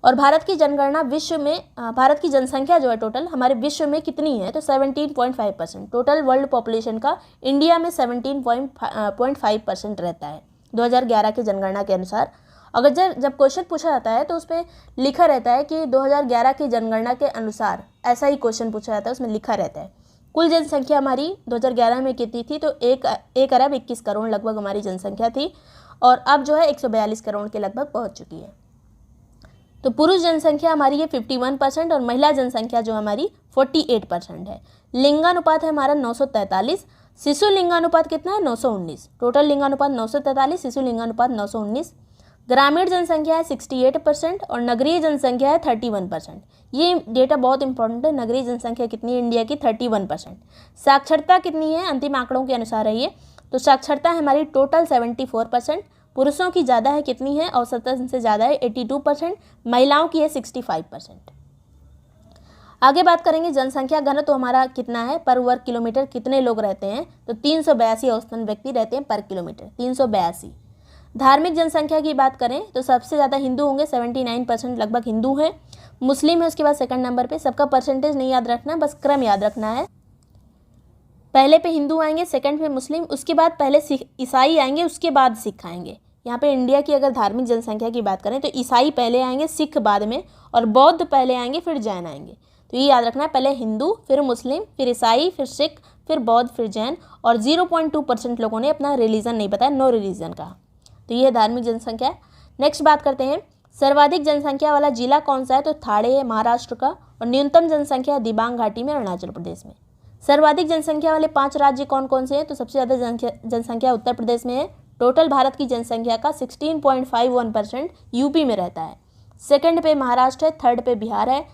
और भारत की जनगणना विश्व में, भारत की जनसंख्या जो है टोटल हमारे विश्व में कितनी है? तो 17.5%। टोटल वर्ल्ड पॉपुलेशन का इंडिया में 17.5% रहता है 2011 की जनगणना के अनुसार। अगर जब क्वेश्चन पूछा जाता है तो उस पर लिखा रहता है कि 2011 की जनगणना के अनुसार, ऐसा ही क्वेश्चन पूछा जाता है, उसमें लिखा रहता है। कुल जनसंख्या हमारी 2011 में कितनी थी? तो 1 अरब 21 करोड़ लगभग हमारी जनसंख्या थी, और अब जो है 142 करोड़ के लगभग पहुंच चुकी है। तो पुरुष जनसंख्या हमारी है 51% और महिला जनसंख्या जो हमारी 48% है। लिंगानुपात है हमारा 943। शिशु लिंगानुपात कितना है? 919। टोटल लिंगानुपात 943, शिशु लिंगानुपात 919। ग्रामीण जनसंख्या है 68% और नगरीय जनसंख्या है 31%। ये डेटा बहुत इंपॉर्टेंट है। नगरीय जनसंख्या कितनी है इंडिया की? 31%। साक्षरता कितनी है? अंतिम आंकड़ों के अनुसार है ये। तो साक्षरता है हमारी टोटल 74%। पुरुषों की ज़्यादा है, कितनी है? औसतन से ज़्यादा है 82%। महिलाओं की है 65%। आगे बात करेंगे जनसंख्या घनत्व तो हमारा कितना है? पर वर्ग किलोमीटर कितने लोग रहते हैं? तो 382 औसतन व्यक्ति रहते हैं पर किलोमीटर, 382। धार्मिक जनसंख्या की बात करें तो सबसे ज़्यादा हिंदू होंगे, 79% लगभग हिंदू हैं। मुस्लिम है उसके बाद सेकंड नंबर पे। सबका परसेंटेज नहीं याद रखना, बस क्रम याद रखना है। पहले पे हिंदू आएंगे, सेकंड पे मुस्लिम, उसके बाद पहले ईसाई आएंगे, उसके बाद सिख आएंगे। यहाँ पे इंडिया की अगर धार्मिक जनसंख्या की बात करें तो ईसाई पहले आएंगे, सिख बाद में, और बौद्ध पहले आएंगे, फिर जैन आएंगे। तो ये याद रखना है, पहले हिंदू, फिर मुस्लिम, फिर ईसाई, फिर सिख, फिर बौद्ध, फिर जैन। और 0.2% लोगों ने अपना रिलीजन नहीं बताया, नो रिलीजन कहा। तो ये है धार्मिक जनसंख्या। नेक्स्ट बात करते हैं सर्वाधिक जनसंख्या वाला जिला कौन सा है? तो ठाणे है महाराष्ट्र का, और न्यूनतम जनसंख्या दिबांग घाटी में अरुणाचल प्रदेश में। सर्वाधिक जनसंख्या वाले 5 राज्य कौन कौन से हैं? तो सबसे ज़्यादा जनसंख्या उत्तर प्रदेश में है। टोटल भारत की जनसंख्या का 16.51% यूपी में रहता है। सेकंड पे महाराष्ट्र है, थर्ड पे बिहार है,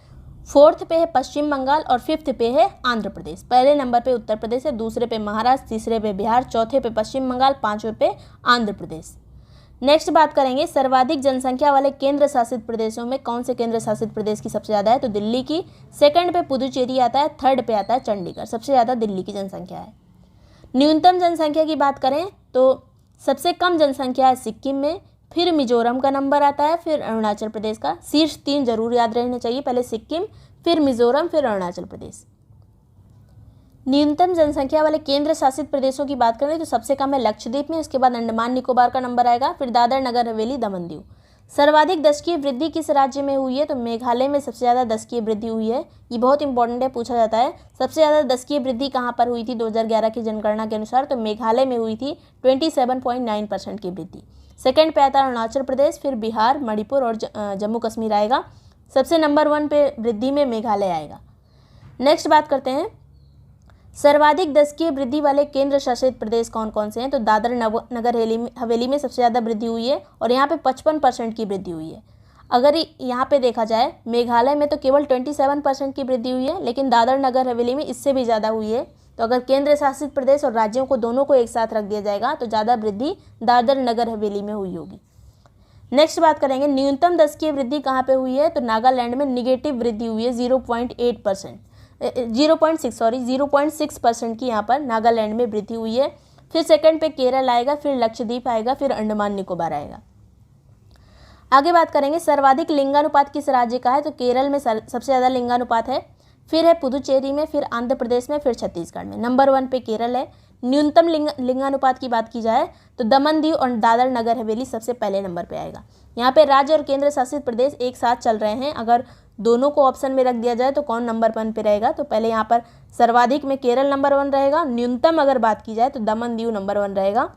फोर्थ पे है पश्चिम बंगाल, और फिफ्थ पे है आंध्र प्रदेश। पहले नंबर पे उत्तर प्रदेश है, दूसरे पे महाराष्ट्र, तीसरे पे बिहार, चौथे पे पश्चिम बंगाल, पाँचवें पे आंध्र प्रदेश। नेक्स्ट बात करेंगे सर्वाधिक जनसंख्या वाले केंद्र शासित प्रदेशों में कौन से केंद्र शासित प्रदेश की सबसे ज़्यादा है? तो दिल्ली की। सेकंड पे पुदुचेरी आता है, थर्ड पे आता है चंडीगढ़। सबसे ज़्यादा दिल्ली की जनसंख्या है। न्यूनतम जनसंख्या की बात करें तो सबसे कम जनसंख्या है सिक्किम में, फिर मिजोरम का नंबर आता है, फिर अरुणाचल प्रदेश का। शीर्ष 3 जरूर याद रहने चाहिए, पहले सिक्किम, फिर मिजोरम, फिर अरुणाचल प्रदेश। न्यूनतम जनसंख्या वाले केंद्र शासित प्रदेशों की बात करें तो सबसे कम है लक्षद्वीप में, उसके बाद अंडमान निकोबार का नंबर आएगा, फिर दादर नगर हवेली, दमन दीव। सर्वाधिक दशकीय वृद्धि किस राज्य में हुई है? तो मेघालय में सबसे ज़्यादा दशकीय वृद्धि हुई है। ये बहुत इंपॉर्टेंट है, पूछा जाता है। सबसे ज़्यादा दशकीय वृद्धि कहाँ पर हुई थी 2011 की जनगणना के अनुसार? तो मेघालय में हुई थी 27.9% की वृद्धि। सेकंड पे आता है अरुणाचल प्रदेश, फिर बिहार, मणिपुर और जम्मू कश्मीर आएगा। सबसे नंबर 1 पे वृद्धि में मेघालय आएगा। नेक्स्ट बात करते हैं सर्वाधिक दशकीय वृद्धि वाले केंद्र शासित प्रदेश कौन कौन से हैं? तो दादर नगर हवेली में सबसे ज़्यादा वृद्धि हुई है, और यहाँ पे 55% की वृद्धि हुई है। अगर यहाँ पे देखा जाए मेघालय में तो केवल 27% की वृद्धि हुई है, लेकिन दादर नगर हवेली में इससे भी ज़्यादा हुई है, तो अगर केंद्र शासित प्रदेश और राज्यों को दोनों को एक साथ रख दिया जाएगा तो ज़्यादा वृद्धि दादर नगर हवेली में हुई होगी। नेक्स्ट बात करेंगे न्यूनतम दशकीय वृद्धि कहाँ पे हुई है, तो नागालैंड में निगेटिव वृद्धि हुई है 0.6% की यहाँ पर नागालैंड में वृद्धि हुई है। फिर सेकंड पे केरल आएगा, फिर लक्षद्वीप आएगा, फिर अंडमान निकोबार आएगा। आगे बात करेंगे सर्वाधिक लिंगानुपात किस राज्य का है, तो केरल में सबसे ज़्यादा लिंगानुपात है, फिर है पुदुचेरी में, फिर आंध्र प्रदेश में, फिर छत्तीसगढ़ में। नंबर 1 पे केरल है। न्यूनतम लिंगानुपात की बात की जाए तो दमन दीव और दादर नगर हवेली सबसे पहले नंबर पे आएगा। यहाँ पे राज्य और केंद्र शासित प्रदेश एक साथ चल रहे हैं, अगर दोनों को ऑप्शन में रख दिया जाए तो कौन नंबर 1 पे रहेगा, तो पहले यहाँ पर सर्वाधिक में केरल नंबर 1 रहेगा। न्यूनतम अगर बात की जाए तो दमन दीव नंबर 1 रहेगा।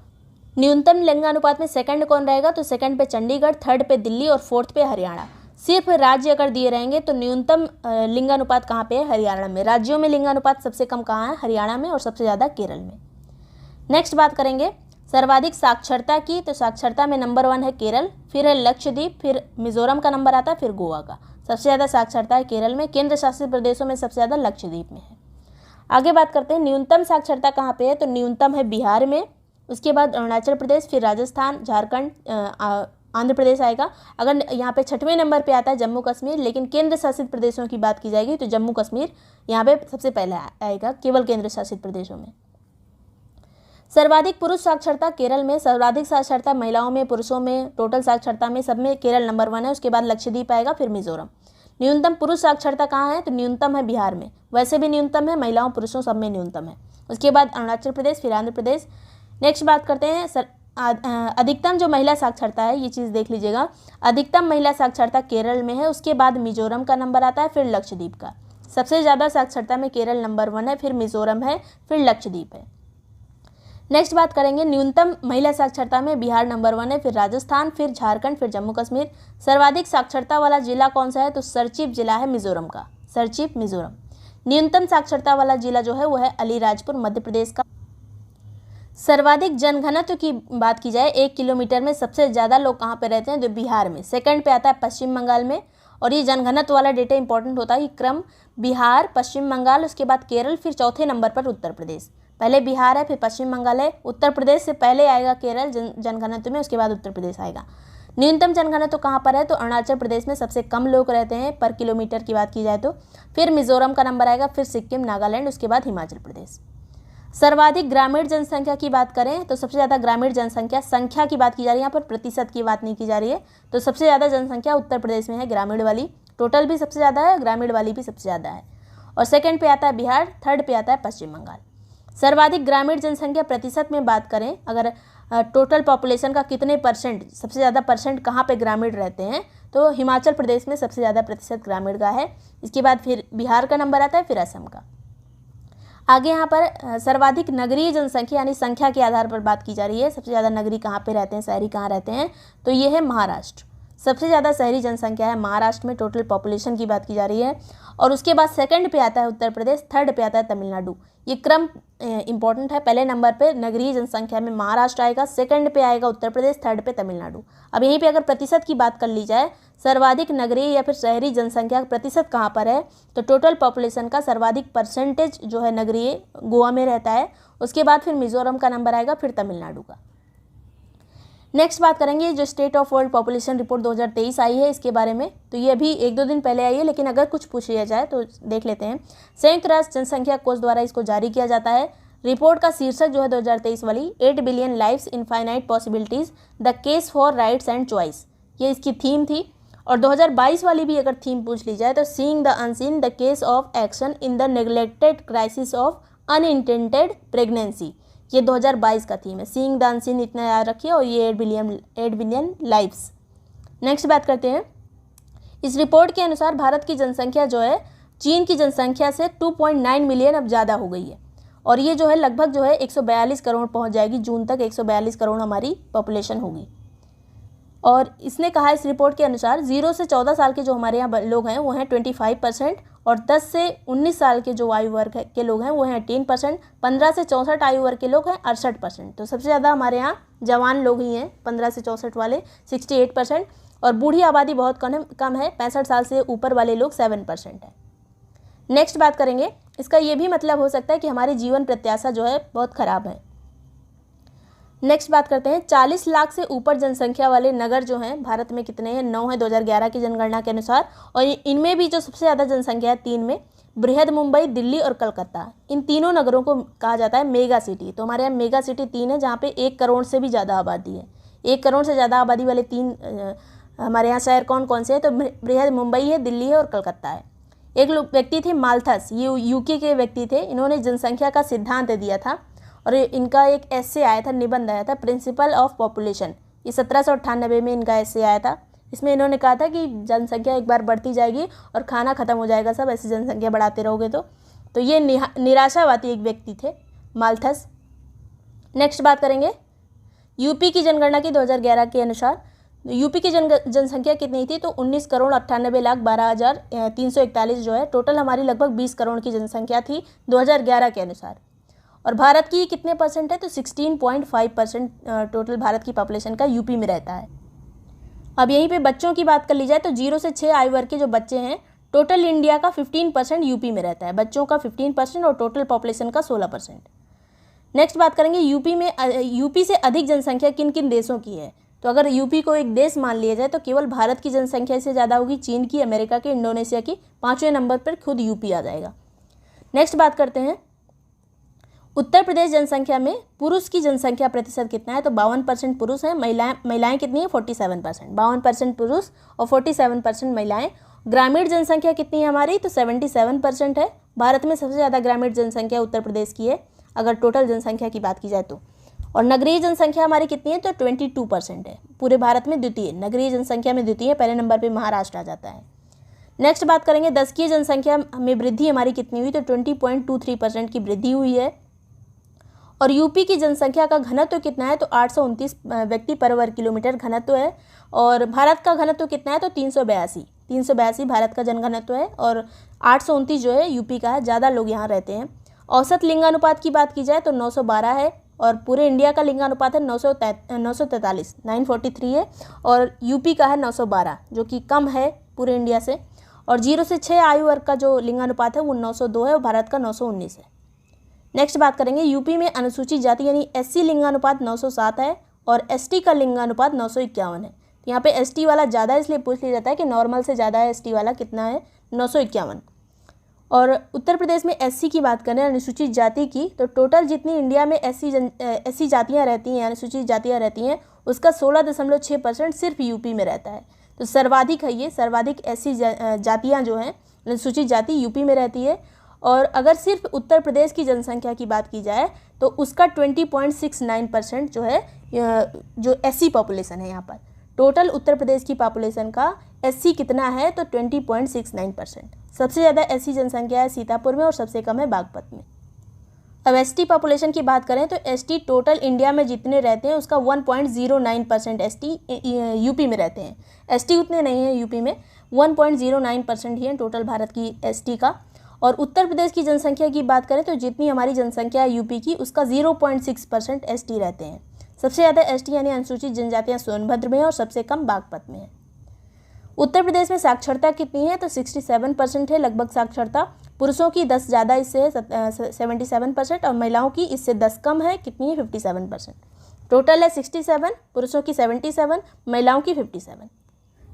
न्यूनतम लिंगानुपात में सेकंड कौन रहेगा, तो सेकंड पे चंडीगढ़, थर्ड पे दिल्ली और फोर्थ पे हरियाणा। सिर्फ राज्य अगर दिए रहेंगे तो न्यूनतम लिंगानुपात कहाँ पे है, हरियाणा में। राज्यों में लिंगानुपात सबसे कम कहाँ है, हरियाणा में, और सबसे ज़्यादा केरल में। नेक्स्ट बात करेंगे सर्वाधिक साक्षरता की, तो साक्षरता में नंबर 1 है केरल, फिर है लक्षद्वीप, फिर मिजोरम का नंबर आता है, फिर गोवा का। सबसे ज़्यादा साक्षरता है केरल में, केंद्र शासित प्रदेशों में सबसे ज़्यादा लक्षद्वीप में है। आगे बात करते हैं न्यूनतम साक्षरता कहाँ पे है, तो न्यूनतम है बिहार में, उसके बाद अरुणाचल प्रदेश, फिर राजस्थान, झारखंड, आंध्र प्रदेश आएगा। अगर यहाँ पे 6वें नंबर पे आता है जम्मू कश्मीर, लेकिन केंद्र शासित प्रदेशों की बात की जाएगी तो जम्मू कश्मीर यहाँ पे सबसे पहले आएगा, केवल केंद्र शासित प्रदेशों में। सर्वाधिक पुरुष साक्षरता केरल में, सर्वाधिक साक्षरता महिलाओं में, पुरुषों में, टोटल साक्षरता में, सब में केरल नंबर 1 है। उसके बाद लक्षद्वीप आएगा, फिर मिजोरम। न्यूनतम पुरुष साक्षरता कहाँ है, तो न्यूनतम है बिहार में, वैसे भी न्यूनतम है, महिलाओं पुरुषों सब में न्यूनतम है। उसके बाद अरुणाचल प्रदेश, फिर आंध्र प्रदेश। नेक्स्ट बात करते हैं अधिकतम जो महिला साक्षरता है, ये चीज़ देख लीजिएगा, अधिकतम महिला साक्षरता केरल में है, उसके बाद मिजोरम का नंबर आता है, फिर लक्षद्वीप का। सबसे ज़्यादा साक्षरता में केरल नंबर 1 है, फिर मिजोरम है, फिर लक्षद्वीप है। नेक्स्ट बात करेंगे न्यूनतम महिला साक्षरता में बिहार नंबर 1 है, फिर राजस्थान, फिर झारखंड, फिर जम्मू कश्मीर। सर्वाधिक साक्षरता वाला जिला कौन सा है, तो सरचिप जिला है मिजोरम का, सरचिप मिजोरम। न्यूनतम साक्षरता वाला जिला जो है वो है अलीराजपुर मध्य प्रदेश का। सर्वाधिक जनघनत्व की बात की जाए 1 किलोमीटर में सबसे ज़्यादा लोग कहाँ पे रहते हैं, तो बिहार में। सेकंड पे आता है पश्चिम बंगाल में, और ये जनघनत्व वाला डेटा इंपॉर्टेंट होता है, क्रम बिहार, पश्चिम बंगाल, उसके बाद केरल, फिर चौथे नंबर पर उत्तर प्रदेश। पहले बिहार है, फिर पश्चिम बंगाल है, उत्तर प्रदेश से पहले आएगा केरल जनघनत्व में, उसके बाद उत्तर प्रदेश आएगा। न्यूनतम जनघनत्व कहाँ पर है, तो अरुणाचल प्रदेश में सबसे कम लोग रहते हैं पर किलोमीटर की बात की जाए तो। फिर मिजोरम का नंबर आएगा, फिर सिक्किम, नागालैंड, उसके बाद हिमाचल प्रदेश। सर्वाधिक ग्रामीण जनसंख्या की बात करें तो सबसे ज़्यादा ग्रामीण जनसंख्या, संख्या की बात की जा रही है यहाँ पर, प्रतिशत की बात नहीं की जा रही है, तो सबसे ज़्यादा जनसंख्या उत्तर प्रदेश में है, ग्रामीण वाली। टोटल भी सबसे ज़्यादा है, ग्रामीण वाली भी सबसे ज़्यादा है। और सेकंड पे आता है बिहार, थर्ड पे आता है पश्चिम बंगाल। सर्वाधिक ग्रामीण जनसंख्या प्रतिशत में बात करें, अगर टोटल पॉपुलेशन का कितने परसेंट, सबसे ज़्यादा परसेंट कहाँ पे ग्रामीण रहते हैं, तो हिमाचल प्रदेश में सबसे ज़्यादा प्रतिशत ग्रामीण का है। इसके बाद फिर बिहार का नंबर आता है, फिर असम का। आगे यहाँ पर सर्वाधिक नगरीय जनसंख्या यानी संख्या के आधार पर बात की जा रही है, सबसे ज़्यादा नगरी कहाँ पे रहते हैं, शहरी कहाँ रहते हैं, तो ये है महाराष्ट्र। सबसे ज़्यादा शहरी जनसंख्या है महाराष्ट्र में, टोटल पॉपुलेशन की बात की जा रही है। और उसके बाद सेकंड पे आता है उत्तर प्रदेश, थर्ड पे आता है तमिलनाडु। ये क्रम इंपॉर्टेंट है, पहले नंबर पे नगरीय जनसंख्या में महाराष्ट्र आएगा, सेकंड पे आएगा उत्तर प्रदेश, थर्ड पे तमिलनाडु। अब यहीं पे अगर प्रतिशत की बात कर ली जाए, सर्वाधिक नगरीय या फिर शहरी जनसंख्या प्रतिशत कहाँ पर है, तो टोटल पॉपुलेशन का सर्वाधिक परसेंटेज जो है नगरीय गोवा में रहता है। उसके बाद फिर मिजोरम का नंबर आएगा, फिर तमिलनाडु का। नेक्स्ट बात करेंगे जो state of world population report 2023 आई है, इसके बारे में। तो ये अभी 1-2 दिन पहले आई है, लेकिन अगर कुछ पूछ लिया जाए तो देख लेते हैं। संयुक्त राष्ट्र जनसंख्या कोष द्वारा इसको जारी किया जाता है। रिपोर्ट का शीर्षक जो है 2023 वाली 8 billion lives infinite possibilities the case for rights and choice, ये इसकी थीम थी। और 2022 वाली भी अगर थीम पूछ ली जाए तो seeing the unseen the case of action in the neglected crisis of unintended pregnancy, ये 2022 का थीम है। सीइंग द अनसीन इतना याद रखिए, और ये 8 बिलियन लाइव्स। नेक्स्ट बात करते हैं। इस रिपोर्ट के अनुसार भारत की जनसंख्या जो है चीन की जनसंख्या से 2.9 मिलियन अब ज़्यादा हो गई है, और ये जो है लगभग जो है 142 करोड़ पहुंच जाएगी। जून तक 142 करोड़ हमारी पॉपुलेशन होगी। और इसने कहा इस रिपोर्ट के अनुसार 0 से 14 साल के जो हमारे यहाँ लोग हैं वो हैं 25%, और 10 से 19 साल के जो आयु वर्ग के लोग हैं वो हैं 18%, 15 से 64 आयु वर्ग के लोग हैं 68%। तो सबसे ज़्यादा हमारे यहाँ जवान लोग ही हैं 15 से 64 वाले 68%, और बूढ़ी आबादी बहुत कम है, 65 साल से ऊपर वाले लोग 7% है। नेक्स्ट बात करेंगे इसका ये भी मतलब हो सकता है कि हमारी जीवन प्रत्याशा जो है बहुत ख़राब है। नेक्स्ट बात करते हैं 40 लाख से ऊपर जनसंख्या वाले नगर जो हैं भारत में कितने हैं? 9 है 2011 की जनगणना के अनुसार। और इनमें भी जो सबसे ज़्यादा जनसंख्या है 3 में, बृहद मुंबई, दिल्ली और कलकत्ता। इन तीनों नगरों को कहा जाता है मेगा सिटी। तो हमारे यहाँ मेगा सिटी 3 है, जहाँ पे 1 करोड़ से भी ज़्यादा आबादी है। 1 करोड़ से ज़्यादा आबादी वाले 3 हमारे यहाँ शहर कौन कौन से हैं? तो बृहद मुंबई है, दिल्ली है और कलकत्ता है। एक लोग व्यक्ति थे माल्थस, ये यूके के व्यक्ति थे। इन्होंने जनसंख्या का सिद्धांत दिया था और इनका एक एस्से आया था, निबंध आया था, प्रिंसिपल ऑफ पॉपुलेशन। ये 1798 में इनका एस्से आया था। इसमें इन्होंने कहा था कि जनसंख्या एक बार बढ़ती जाएगी और खाना खत्म हो जाएगा सब, ऐसी जनसंख्या बढ़ाते रहोगे तो ये निराशावादी एक व्यक्ति थे माल्थस। नेक्स्ट बात करेंगे यूपी की जनगणना की 2011 के अनुसार। यूपी की जनसंख्या कितनी थी? तो 19,98,12,341 जो है। टोटल हमारी लगभग 20 करोड़ की जनसंख्या थी 2011 के अनुसार। और भारत की कितने परसेंट है? तो 16.5% टोटल भारत की पॉपुलेशन का यूपी में रहता है। अब यहीं पे बच्चों की बात कर ली जाए तो 0 से 6 आयु वर्ग के जो बच्चे हैं, टोटल इंडिया का 15% यूपी में रहता है। बच्चों का 15% और टोटल पॉपुलेशन का 16%। नेक्स्ट बात करेंगे यूपी से अधिक जनसंख्या किन किन देशों की है? तो अगर यूपी को एक देश मान लिया जाए तो केवल भारत की जनसंख्या से ज़्यादा होगी चीन की, अमेरिका की, इंडोनेशिया की। 5वें नंबर पर खुद यूपी आ जाएगा। नेक्स्ट बात करते हैं उत्तर प्रदेश जनसंख्या में पुरुष की जनसंख्या प्रतिशत कितना है? तो 52% पुरुष हैं। महिलाएं कितनी है? 47%। 52% पुरुष और 47% महिलाएं। ग्रामीण जनसंख्या कितनी है हमारी? तो 77% है। भारत में सबसे ज़्यादा ग्रामीण जनसंख्या उत्तर प्रदेश की है अगर टोटल जनसंख्या की बात की जाए तो। और नगरीय जनसंख्या हमारी कितनी है? तो 22% है। पूरे भारत में द्वितीय, नगरीय जनसंख्या में द्वितीय, पहले नंबर पर महाराष्ट्र आ जाता है। नेक्स्ट बात करेंगे दशकीय जनसंख्या में वृद्धि हमारी कितनी हुई? तो 20.23% की वृद्धि हुई है। और यूपी की जनसंख्या का घनत्व कितना है? तो 829 व्यक्ति पर वर्ग किलोमीटर घनत्व है। और भारत का घनत्व कितना है? तो 382 भारत का जनघनत्व है और 829 जो है यूपी का है। ज़्यादा लोग यहाँ रहते हैं। औसत लिंगानुपात की बात की जाए तो 912 है और पूरे इंडिया का लिंगानुपात है 943 943 है और यूपी का है 912 जो कि कम है पूरे इंडिया से। और 0 से 6 आयु वर्ग का जो लिंगानुपात है वो 902 है और भारत का 919 है। नेक्स्ट बात करेंगे यूपी में अनुसूचित जाति यानी एससी लिंगानुपात 907 है और एसटी का लिंगानुपात 951 है। तो यहाँ पे एसटी वाला ज़्यादा इसलिए पूछ लिया जाता है कि नॉर्मल से ज़्यादा है एसटी वाला, कितना है? 951। और उत्तर प्रदेश में एससी की बात करें अनुसूचित जाति की तो टोटल जितनी इंडिया में एससी जातियाँ रहती हैं, अनुसूचित जातियाँ रहती हैं, उसका 16.6% सिर्फ यूपी में रहता है। तो सर्वाधिक है ये, सर्वाधिक एससी जातियाँ जो हैं अनुसूचित जाति यूपी में रहती है। और अगर सिर्फ उत्तर प्रदेश की जनसंख्या की बात की जाए तो उसका 20.69% जो है जो एससी पॉपुलेशन है। यहाँ पर टोटल उत्तर प्रदेश की पॉपुलेशन का एससी कितना है? तो 20.69%। सबसे ज़्यादा एससी जनसंख्या है सीतापुर में और सबसे कम है बागपत में। अब एसटी पॉपुलेशन की बात करें तो एसटी टोटल इंडिया में जितने रहते हैं उसका 1.09% एसटी यूपी में रहते हैं। एसटी उतने नहीं हैं यूपी में, 1.09% ही है टोटल भारत की एसटी का। और उत्तर प्रदेश की जनसंख्या की बात करें तो जितनी हमारी जनसंख्या है यूपी की उसका 0.6% एसटी रहते हैं। सबसे ज़्यादा एसटी यानी अनुसूचित जनजातियाँ सोनभद्र में है और सबसे कम बागपत में है। उत्तर प्रदेश में साक्षरता कितनी है? तो 67% है लगभग साक्षरता। पुरुषों की 10 ज़्यादा इससे है 77% और महिलाओं की इससे 10 कम है, कितनी है? 57%। टोटल है 67, पुरुषों की 77, महिलाओं की 57।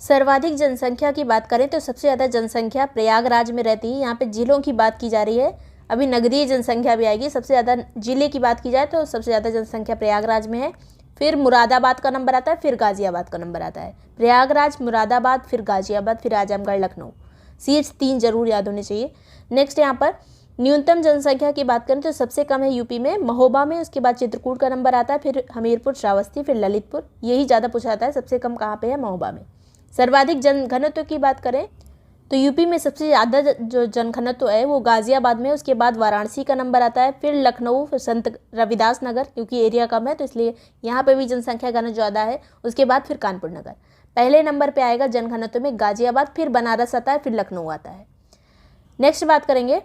सर्वाधिक जनसंख्या की बात करें तो सबसे ज़्यादा जनसंख्या प्रयागराज में रहती है। यहाँ पे जिलों की बात की जा रही है, अभी नगरीय जनसंख्या भी आएगी। सबसे ज़्यादा जिले की बात की जाए तो सबसे ज़्यादा जनसंख्या प्रयागराज में है, फिर मुरादाबाद का नंबर आता है, फिर गाज़ियाबाद का नंबर आता है। प्रयागराज, मुरादाबाद, फिर गाज़ियाबाद, फिर आजमगढ़, लखनऊ। CH 3 जरूर याद होने चाहिए। नेक्स्ट यहाँ पर न्यूनतम जनसंख्या की बात करें तो सबसे कम है यूपी में महोबा में, उसके बाद चित्रकूट का नंबर आता है, फिर हमीरपुर, श्रावस्ती, फिर ललितपुर। यही ज़्यादा पूछा जाता है सबसे कम कहाँ पे है? महोबा में। सर्वाधिक जनघनत्व की बात करें तो यूपी में सबसे ज़्यादा जो जनघनत्व है वो गाज़ियाबाद में, उसके बाद वाराणसी का नंबर आता है, फिर लखनऊ, फिर संत रविदास नगर, क्योंकि एरिया कम है तो इसलिए यहाँ पे भी जनसंख्या घनत्व ज़्यादा है। उसके बाद फिर कानपुर नगर। पहले नंबर पे आएगा जनघनत्व में गाज़ियाबाद, फिर बनारस आता है, फिर लखनऊ आता है। नेक्स्ट बात करेंगे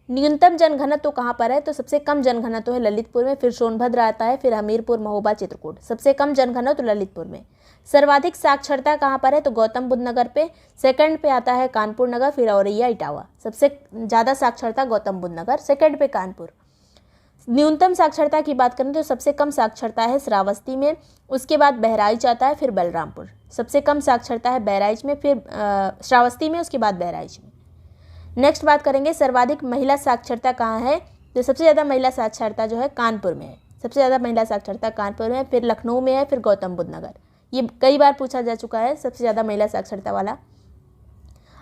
न्यूनतम जनघनत्व कहाँ पर है, तो सबसे कम जनघनत्व है ललितपुर में, फिर सोनभद्र आता है, फिर हमीरपुर, महोबा, चित्रकूट। सबसे कम जनघनत्व ललितपुर में। सर्वाधिक साक्षरता कहाँ पर है, तो गौतम बुद्ध नगर पे, सेकंड पे आता है कानपुर नगर, फिर औरैया, इटावा। सबसे ज़्यादा साक्षरता गौतम बुद्ध नगर, सेकंड पे कानपुर। न्यूनतम साक्षरता की बात करें तो सबसे कम साक्षरता है श्रावस्ती में, उसके बाद बहराइच आता है, फिर बलरामपुर। सबसे कम साक्षरता है बहराइच में, फिर श्रावस्ती में, उसके बाद बहराइच में। नेक्स्ट बात करेंगे सर्वाधिक महिला साक्षरता कहाँ है, तो सबसे ज़्यादा महिला साक्षरता जो है कानपुर में है। सबसे ज़्यादा महिला साक्षरता कानपुर में, फिर लखनऊ में है, फिर गौतम बुद्ध नगर। ये कई बार पूछा जा चुका है सबसे ज़्यादा महिला साक्षरता वाला।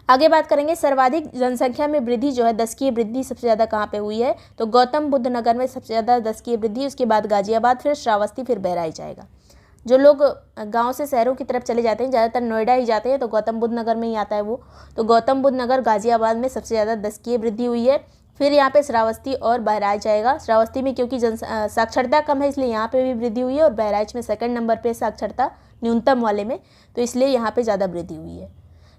आगे बात करेंगे सर्वाधिक जनसंख्या में वृद्धि जो है, दशकीय वृद्धि सबसे ज़्यादा कहाँ पे हुई है, तो गौतम बुद्ध नगर में सबसे ज़्यादा दशकीय वृद्धि, उसके बाद गाजियाबाद, फिर श्रावस्ती, फिर बहराइच आएगा। जो लोग गांव से शहरों की तरफ चले जाते हैं, ज़्यादातर नोएडा ही जाते हैं, तो गौतम बुद्ध नगर में ही आता है वो। तो गौतम बुद्ध नगर, गाजियाबाद में सबसे ज़्यादा दशकीय वृद्धि हुई है। फिर यहाँ पे श्रावस्ती और बहराइच आएगा। श्रावस्ती में क्योंकि साक्षरता कम है इसलिए यहाँ पे भी वृद्धि हुई है, और बहराइच में सेकंड नंबर पे साक्षरता न्यूनतम वाले में, तो इसलिए यहाँ पे ज़्यादा वृद्धि हुई है।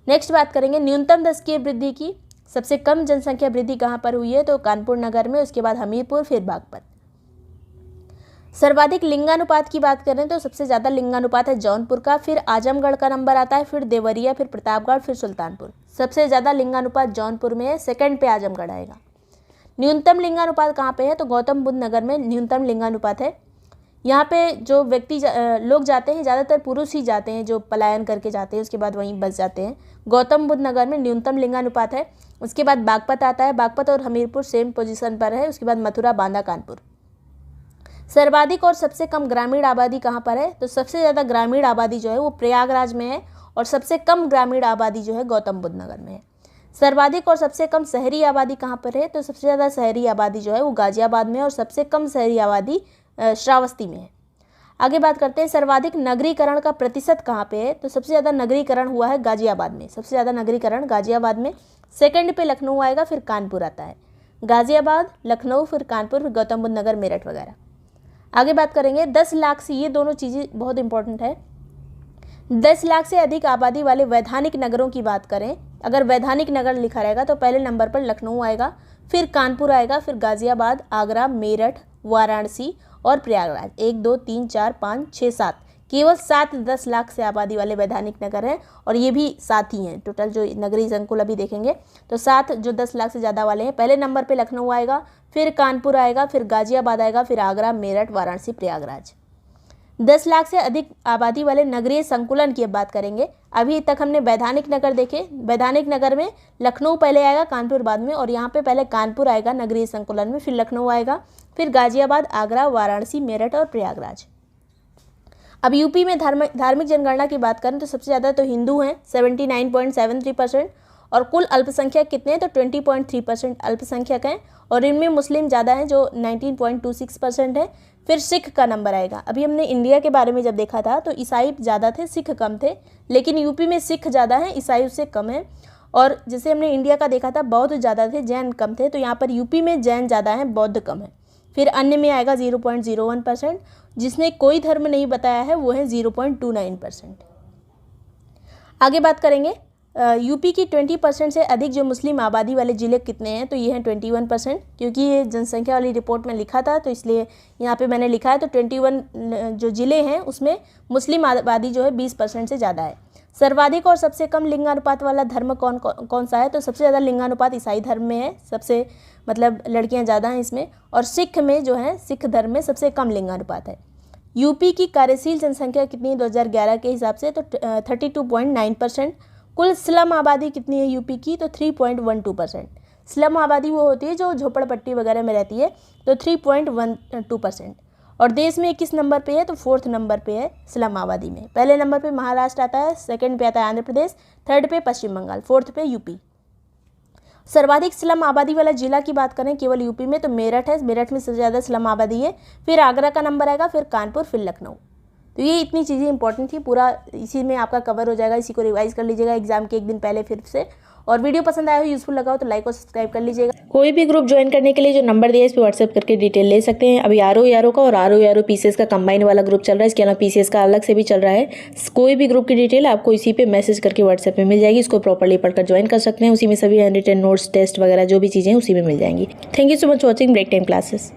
नेक्स्ट बात करेंगे न्यूनतम दशकीय वृद्धि की। सबसे कम जनसंख्या वृद्धि कहाँ पर हुई है, तो कानपुर नगर में, उसके बाद हमीरपुर, फिर बागपत। सर्वाधिक लिंगानुपात की बात करें तो सबसे ज़्यादा लिंगानुपात है जौनपुर का, फिर आजमगढ़ का नंबर आता है, फिर देवरिया, फिर प्रतापगढ़, फिर सुल्तानपुर। सबसे ज़्यादा लिंगानुपात जौनपुर में है, सेकंड पे आजमगढ़ आएगा। न्यूनतम लिंगानुपात कहाँ पे है, तो गौतम बुद्ध नगर में न्यूनतम लिंगानुपात है। यहाँ पे जो व्यक्ति लोग जाते हैं ज़्यादातर पुरुष ही जाते हैं, जो पलायन करके जाते हैं, उसके बाद वहीं बस जाते हैं। गौतम बुद्ध नगर में न्यूनतम लिंगानुपात है। उसके बाद बागपत आता है, बागपत और हमीरपुर सेम पोजीशन पर है, उसके बाद मथुरा, बांदा, कानपुर। सर्वाधिक और सबसे कम ग्रामीण आबादी कहाँ पर है, तो सबसे ज़्यादा ग्रामीण आबादी जो है वो प्रयागराज में है, और सबसे कम ग्रामीण आबादी जो है गौतम बुद्ध नगर में है। सर्वाधिक और सबसे कम शहरी आबादी कहाँ पर है, तो सबसे ज़्यादा शहरी आबादी जो है वो गाजियाबाद में है, और सबसे कम शहरी आबादी श्रावस्ती में है। आगे बात करते हैं सर्वाधिक नगरीकरण का प्रतिशत कहाँ पे है, तो सबसे ज़्यादा नगरीकरण हुआ है गाजियाबाद में। सबसे ज़्यादा नगरीकरण गाजियाबाद में, सेकंड पे लखनऊ आएगा, फिर कानपुर आता है। गाजियाबाद, लखनऊ, फिर कानपुर, फिर गौतम बुद्ध नगर, मेरठ वगैरह। आगे बात करेंगे 10 लाख से, ये दोनों चीज़ें बहुत इंपॉर्टेंट है। 10 लाख से अधिक आबादी वाले वैधानिक नगरों की बात करें, अगर वैधानिक नगर लिखा रहेगा तो पहले नंबर पर लखनऊ आएगा, फिर कानपुर आएगा, फिर गाजियाबाद, आगरा, मेरठ, वाराणसी और प्रयागराज। 1 2 3 4 5 6 7, केवल 7-10 लाख से आबादी वाले वैधानिक नगर हैं, और ये भी 7 ही हैं टोटल जो नगरीय संकुल अभी देखेंगे, तो 7 जो 10 लाख से ज़्यादा वाले हैं। पहले नंबर पे लखनऊ आएगा, फिर कानपुर आएगा, फिर गाजियाबाद आएगा, फिर आगरा, मेरठ, वाराणसी, प्रयागराज। 10 लाख से अधिक आबादी वाले नगरीय संकुलन की अब बात करेंगे। अभी तक हमने वैधानिक नगर देखे। वैधानिक नगर में लखनऊ पहले आएगा, कानपुर बाद में, और यहाँ पे पहले कानपुर आएगा नगरीय संकुलन में, फिर लखनऊ आएगा, फिर गाजियाबाद, आगरा, वाराणसी, मेरठ और प्रयागराज। अब यूपी में धार्मिक जनगणना की बात करें तो सबसे ज़्यादा तो हिंदू हैं 79.73%, और कुल अल्पसंख्यक कितने हैं, तो 20.3% अल्पसंख्यक हैं, और इनमें मुस्लिम ज़्यादा हैं जो 19.26% है। फिर सिख का नंबर आएगा। अभी हमने इंडिया के बारे में जब देखा था तो ईसाई ज़्यादा थे, सिख कम थे, लेकिन यूपी में सिख ज़्यादा हैं, ईसाई उससे कम है। और जैसे हमने इंडिया का देखा था बौद्ध ज़्यादा थे, जैन कम थे, तो यहाँ पर यूपी में जैन ज़्यादा हैं, बौद्ध कम है। फिर अन्य में आएगा 0.01%, जिसने कोई धर्म नहीं बताया है वो है 0.29%। आगे बात करेंगे यूपी की 20% से अधिक जो मुस्लिम आबादी वाले ज़िले कितने हैं, तो ये हैं 21%, क्योंकि ये जनसंख्या वाली रिपोर्ट में लिखा था तो इसलिए यहाँ पे मैंने लिखा है। तो 21 जो ज़िले हैं उसमें मुस्लिम आबादी जो है 20% से ज़्यादा है। सर्वाधिक और सबसे कम लिंगानुपात वाला धर्म कौन सा है, तो सबसे ज़्यादा लिंगानुपात ईसाई धर्म में है, सबसे मतलब लड़कियाँ ज़्यादा हैं इसमें, और सिख में जो है सिख धर्म में सबसे कम लिंगानुपात है। यूपी की कार्यशील जनसंख्या कितनी है 2011 के हिसाब से, तो 32.9%। कुल स्लम आबादी कितनी है यूपी की, तो 3.12%। स्लम आबादी वो होती है जो झोपड़पट्टी वगैरह में रहती है, तो 3.12%। और देश में किस नंबर पे है, तो 4th नंबर पे है स्लम आबादी में। पहले नंबर पे महाराष्ट्र आता है, सेकंड पे आता है आंध्र प्रदेश, थर्ड पे पश्चिम बंगाल, 4th पे यूपी। सर्वाधिक स्लम आबादी वाला जिला की बात करें केवल यूपी में, तो मेरठ है, मेरठ में सबसे ज़्यादा स्लम आबादी है। फिर आगरा का नंबर आएगा, फिर कानपुर, फिर लखनऊ। तो ये इतनी चीज़ें इंपॉर्टेंट थी, पूरा इसी में आपका कवर हो जाएगा। इसी को रिवाइज कर लीजिएगा एग्जाम के एक दिन पहले फिर से, और वीडियो पसंद आया हो, यूजफुल लगा हो तो लाइक और सब्सक्राइब कर लीजिएगा। कोई भी ग्रुप ज्वाइन करने के लिए जो नंबर दिया है इस पर व्हाट्सएप करके डिटेल ले सकते हैं। अभी आरओ का और आरओ पीसीएस का कंबाइन वाला ग्रुप चल रहा है, इसके अलावा पीसीएस का अलग से भी चल रहा है। कोई भी ग्रुप की डिटेल आपको इसी पे मैसेज करके व्हाट्सएप में मिल जाएगी, इसको प्रॉपर्ली पढ़कर ज्वाइन कर सकते हैं। उसी में सभी हैंड रिटन नोट्स, टेस्ट वगैरह जो भी चीज़ें उसी में मिल जाएंगी। Thank you so much watching break time classes.